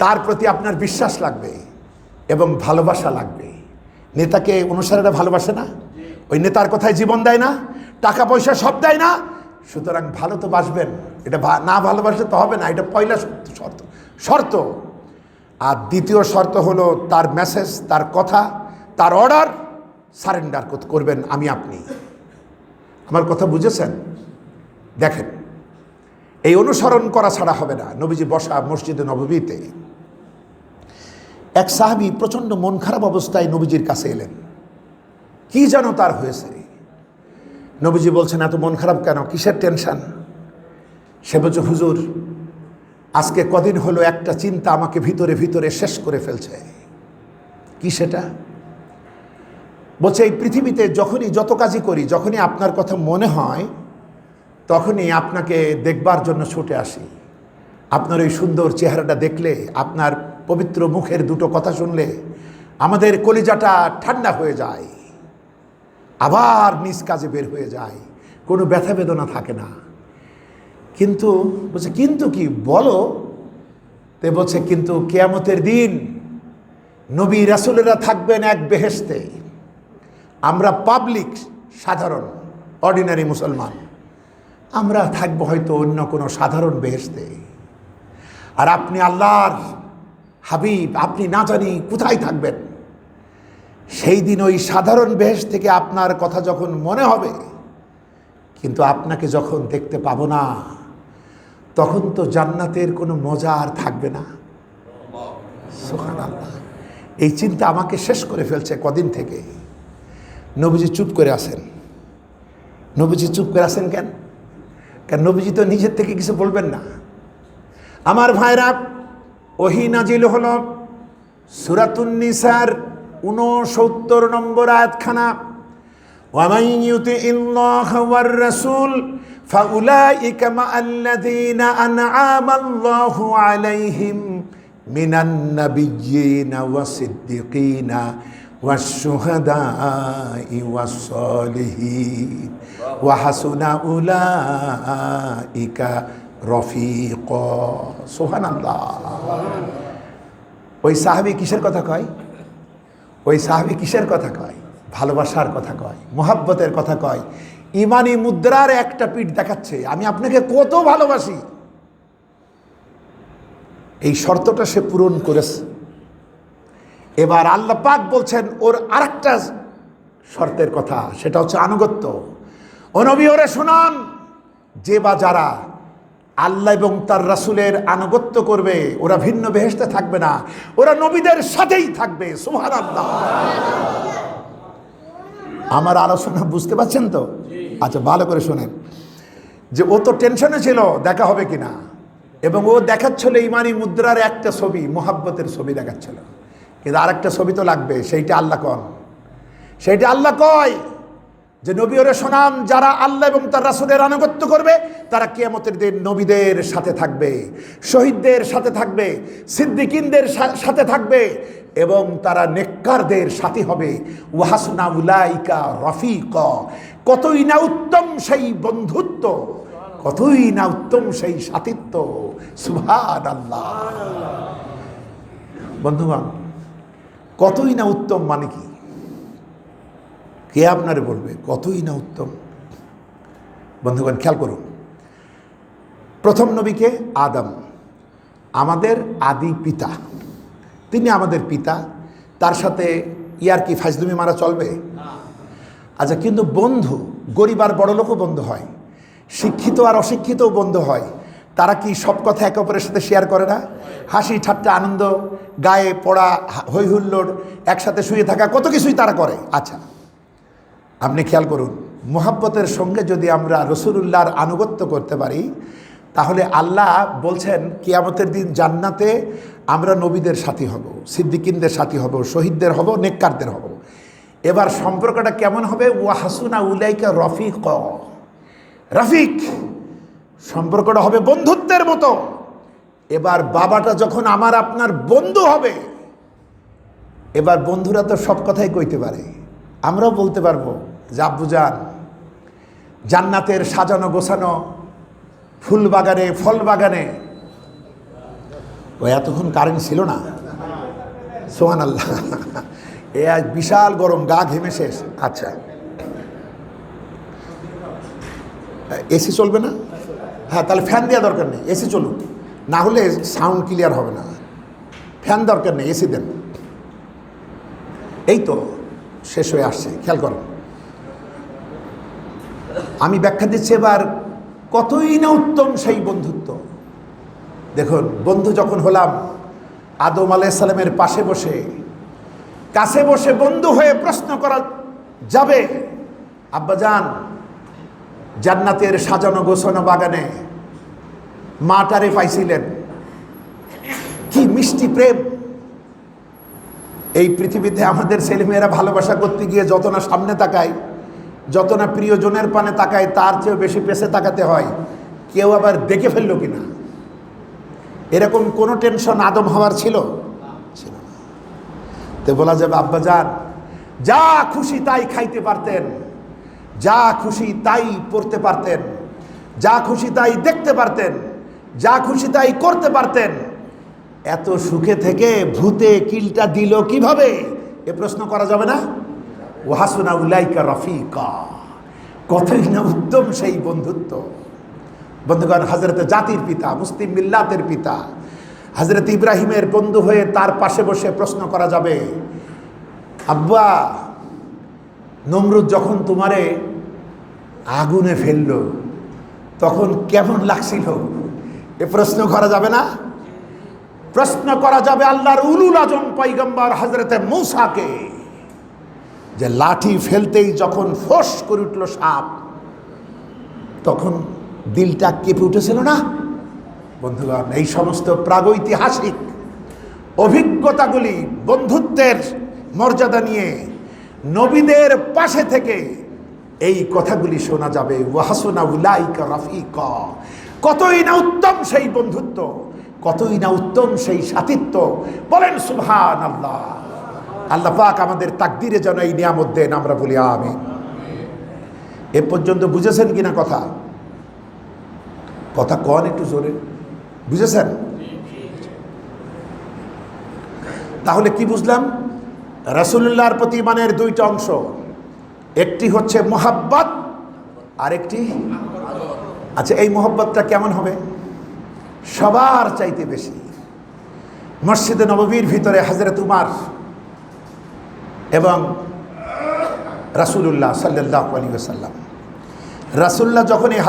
তার প্রতি আপনার বিশ্বাস লাগবে এবং ভালোবাসা লাগবে। নেতাকে অনুসারীরা ভালোবাসে না, ওই নেতার কথায় জীবন দেয় না, টাকা পয়সা সব দেয় না। সুতরাং ভালো তো বাসবেন, এটা না ভালোবাসলে তো হবে না, এটা পয়লা শর্ত। আর দ্বিতীয় শর্ত হলো তার মেসেজ, তার কথা, তার অর্ডার সারেন্ডার করবেন আমি আপনি। আমার কথা বুঝেছেন? দেখেন, এই অনুসরণ করা ছাড়া হবে না। নবীজি বসা মসজিদে নববীতে এক সাহাবী প্রচণ্ড মন খারাপ অবস্থায় নবীজির কাছে এলেন। কি যেন তার হয়েছে। নবীজি বলছেন, এত মন খারাপ কেন, কিসের টেনশন? সে বলছে, হুজুর আজকে কদিন হলো একটা চিন্তা আমাকে ভিতরে ভিতরে শেষ করে ফেলছে। কি সেটা? বলছে এই পৃথিবীতে যখনই যত কাজই করি, যখনই আপনার কথা মনে হয় তখনই আপনাকে দেখবার জন্য ছুটে আসি। আপনার ওই সুন্দর চেহারাটা দেখলে, আপনার পবিত্র মুখের দুটো কথা শুনলে আমাদের কলিজাটা ঠান্ডা হয়ে যায়, আবার নিজ কাজে বের হয়ে যায়, কোনো ব্যথা বেদনা থাকে না। কিন্তু বলছে কিন্তু কি বলো? তে বলছে কিন্তু কিয়ামতের দিন নবী রাসূলেরা থাকবেন এক বেহেশতে, আমরা পাবলিক, সাধারণ অর্ডিনারি মুসলমান, আমরা থাকবো হয়তো অন্য কোনো সাধারণ বেহেশতে। আর আপনি আল্লাহর হাবিব, আপনি না জানি কোথায় থাকবেন। সেই দিন ওই সাধারণ বেহেশত থেকে আপনার কথা যখন মনে হবে, কিন্তু আপনাকে যখন দেখতে পাবো না, তখন তো জান্নাতের কোনো মজা আর থাকবে না। সুবহানাল্লাহ। এই চিন্তা আমাকে শেষ করে ফেলছে কদিন থেকে। নবীজি চুপ করে আছেন। নবীজি চুপ করে আছেন কেন? কারণ নবীজি তো নিজের থেকে কিছু বলবেন না। আমার ভাইরা, ওহী নাজিল হলো সূরাতুন নিসার ৬৯ নম্বর আয়াতখানা, ওয়ামান ইউতিইল্লাহা ওয়ার রাসূল ফাউলাইকা মাআল্লাযীনা আন'আমাল্লাহু আলাইহিম মিনান নাবিয়্যিনা ওয়াস-সিদ্দীকিনা ওয়াশ-শুহাদাই ওয়াস-সালিহিন ওয়া হাসুনা উলাইকা রফিকা। সুবহানাল্লাহ। ওই সাহাবী কিসের কথা কয়? ওই সাহাবী কিসের কথা কয়? ভালোবাসার কথা কয়, মোহাব্বতের কথা কয়, ইমানি মুদ্রার একটা পিঠ দেখাচ্ছে, আমি আপনাকে কত ভালোবাসি। এই শর্তটা সে পূরণ করেছে। এবার আল্লাহ পাক বলছেন ওর আরেকটা শর্তের কথা, সেটা হচ্ছে আনুগত্য। ও নবী, ওরে শুনান, যে বা যারা আল্লাহ এবং তার রাসূলের আনুগত্য করবে, ওরা ভিন্ন বেহেশতে থাকবে না, ওরা নবীদের সাথেই থাকবে। সুবহানাল্লাহ। আমার আলোচনা বুঝতে পারছেন তো? আচ্ছা, ভালো করে শোনেন। যে ও তো টেনশনে ছিল দেখা হবে কিনা, এবং ও দেখাচ্ছিল ইমানি মুদ্রার একটা ছবি, মোহাব্বতের ছবি দেখাচ্ছিল, কিন্তু আরেকটা ছবি তো লাগবে। সেইটা আল্লাহ কন, সেইটা আল্লাহ কয় যে নবী ওরে শোনান, যারা আল্লাহ এবং তার রাসূলের আনুগত্য করবে তারা কিয়ামতের দিন নবীদের সাথে থাকবে, শহীদদের সাথে থাকবে, সিদ্দিকিনদের সাথে থাকবে, এবং তারা নেককারদের সাথী হবে। ওয়া হাসুনা উলাইকা রফিকা। কতই না উত্তম সেই বন্ধুত্ব, কতই না উত্তম সেই সাথীত্ব। সুবহানাল্লাহ। বন্ধুগণ, কতই না উত্তম মানে কি? কে আপনারে বলবে কতই না উত্তম? বন্ধুগণ, খেয়াল করুন, প্রথম নবীকে আদম, আমাদের আদি পিতা, তিনি আমাদের পিতা, তার সাথে ইয়ার কি ফাজলুমি মারা চলবে? আচ্ছা, কিন্তু বন্ধু, গরিব আর বড় লোকও বন্ধু হয়, শিক্ষিত আর অশিক্ষিতও বন্ধু হয়। তারা কি সব কথা একে অপরের সাথে শেয়ার করে না? হাসি ঠাট্টা, আনন্দ, গায়ে পড়া, হই হুল্লোড়, একসাথে শুয়ে থাকা, কত কিছুই তারা করে। আচ্ছা, আপনি খেয়াল করুন, মোহাব্বতের সঙ্গে যদি আমরা রাসূলুল্লাহর আনুগত্য করতে পারি, তাহলে আল্লাহ বলছেন কিয়ামতের দিন জান্নাতে আমরা নবীদের সাথী হব, সিদ্দিকিনদের সাথী হব, শহীদদের হব, নেককারদের হব। এবার সম্পর্কটা কেমন হবে? ওয়া হাসুনা উলাইকা রফিক। রফিক সম্পর্কটা হবে বন্ধুত্বের মতো। এবার বাবাটা যখন আমার আপনার বন্ধু হবে, এবার বন্ধুরা তো সব কথাই কইতে পারে, আমরাও বলতে পারবো যে আব্বুজান, জান্নাতের সাজানো গোছানো ফুল বাগানে, ফল বাগানে, ও এতক্ষণ কারেন্ট ছিল না। সুবহানাল্লাহ। এ আজ বিশাল গরম, গা ঘেমে শেষ। আচ্ছা, এসি চলবে না? হ্যাঁ, তাহলে ফ্যান দেওয়া দরকার নেই, এসি চলুক, না হলে সাউন্ড ক্লিয়ার হবে না। ফ্যান দরকার নেই, এসি দেন। এই তো শেষ হয়ে আসছে, খেয়াল করো। আমি ব্যাখ্যা দিচ্ছি এবার, কতই না উত্তম সেই বন্ধুত্ব। দেখুন, বন্ধু যখন হলাম, আদম আলাইহিস সালামের পাশে বসে, কাছে বসে বন্ধু হয়ে প্রশ্ন করা যাবে, আব্বাজান, জান্নাতের সাজানো গোছানো বাগানে মাটারে পাইছিলেন, মিষ্টি প্রেম। এই পৃথিবীতে আমাদের ছেলেমেয়েরা ভালোবাসা করতে গিয়ে যত না সামনে তাকায়, যত না প্রিয়জনের পানে তাকায়, তার চেয়েও বেশি পেছে তাকাতে হয় কেউ আবার দেখে ফেললো কিনা। এরকম কোনো টেনশন আদম হওয়ার ছিল না। তো বলা যাবে আব্বাজান যা খুশি তাই খাইতে পারতেন, যা খুশি তাই পড়তে পারতেন, যা খুশি তাই দেখতে পারতেন, যা খুশি তাই করতে পারতেন, এত সুখে থেকে ভূতে কিলটা দিল কিভাবে? এ প্রশ্ন করা যাবে না? ওয়াহাসুনা উলাইকা রফিকা, কতই না উত্তম সেই বন্ধুত্ব। বন্ধুগণ, হযরতে জাতির পিতা, মুসলিম মিল্লাতের পিতা হযরত ইব্রাহিমের বন্ধু হয়ে তার পাশে বসে প্রশ্ন করা যাবে, আব্বা নমরুদ যখন তোমারে আগুনে ফেললো তখন কেমন লাগছিল? এ প্রশ্ন করা যাবে না? প্রশ্ন করা যাবে আল্লাহর উলুল আজম পয়গম্বর হযরতে মূসাকে, যে লাঠি ফেলতেই যখন ফোঁস করে উঠল সাপ, তখন দিলটা কেঁপে উঠেছিল না? বন্ধুগণ, এই সমস্ত প্রাগৈতিহাসিক অভিজ্ঞতাগুলি বন্ধুত্বের মর্যাদা নিয়ে নবীদের পাশে থেকে এই কথাগুলি শোনা যাবে। ওয়াহাসুনা উলাইকা রাফিকা, কতই না উত্তম সেই বন্ধুত্ব, কতই না উত্তম সেই সাথিত্ব। বলেন সুবহানাল্লাহ। আল্লাহ পাক আমাদের তাকদিরে যেন এই নিয়ামত দেন, আমরা বলি আমিন। এ পর্যন্ত বুঝেছেন কিনা কথা? কথা কন একটু জোরে, বুঝেছেন? তাহলে কি বুঝলাম? রাসূলুল্লাহর প্রতি ইমানের দুইটা অংশ, একটি হচ্ছে মোহাব্বত আর একটি, আচ্ছা এই মোহাব্বতটা কেমন হবে? সবার চাইতে বেশি মসজিদে নববীর ভিতরে হযরত উমর এবং রাসূলুল্লাহ সাল্লাল্লাহু আলাইহি ওয়াসাল্লাম, রাসূলুল্লাহ যখন এই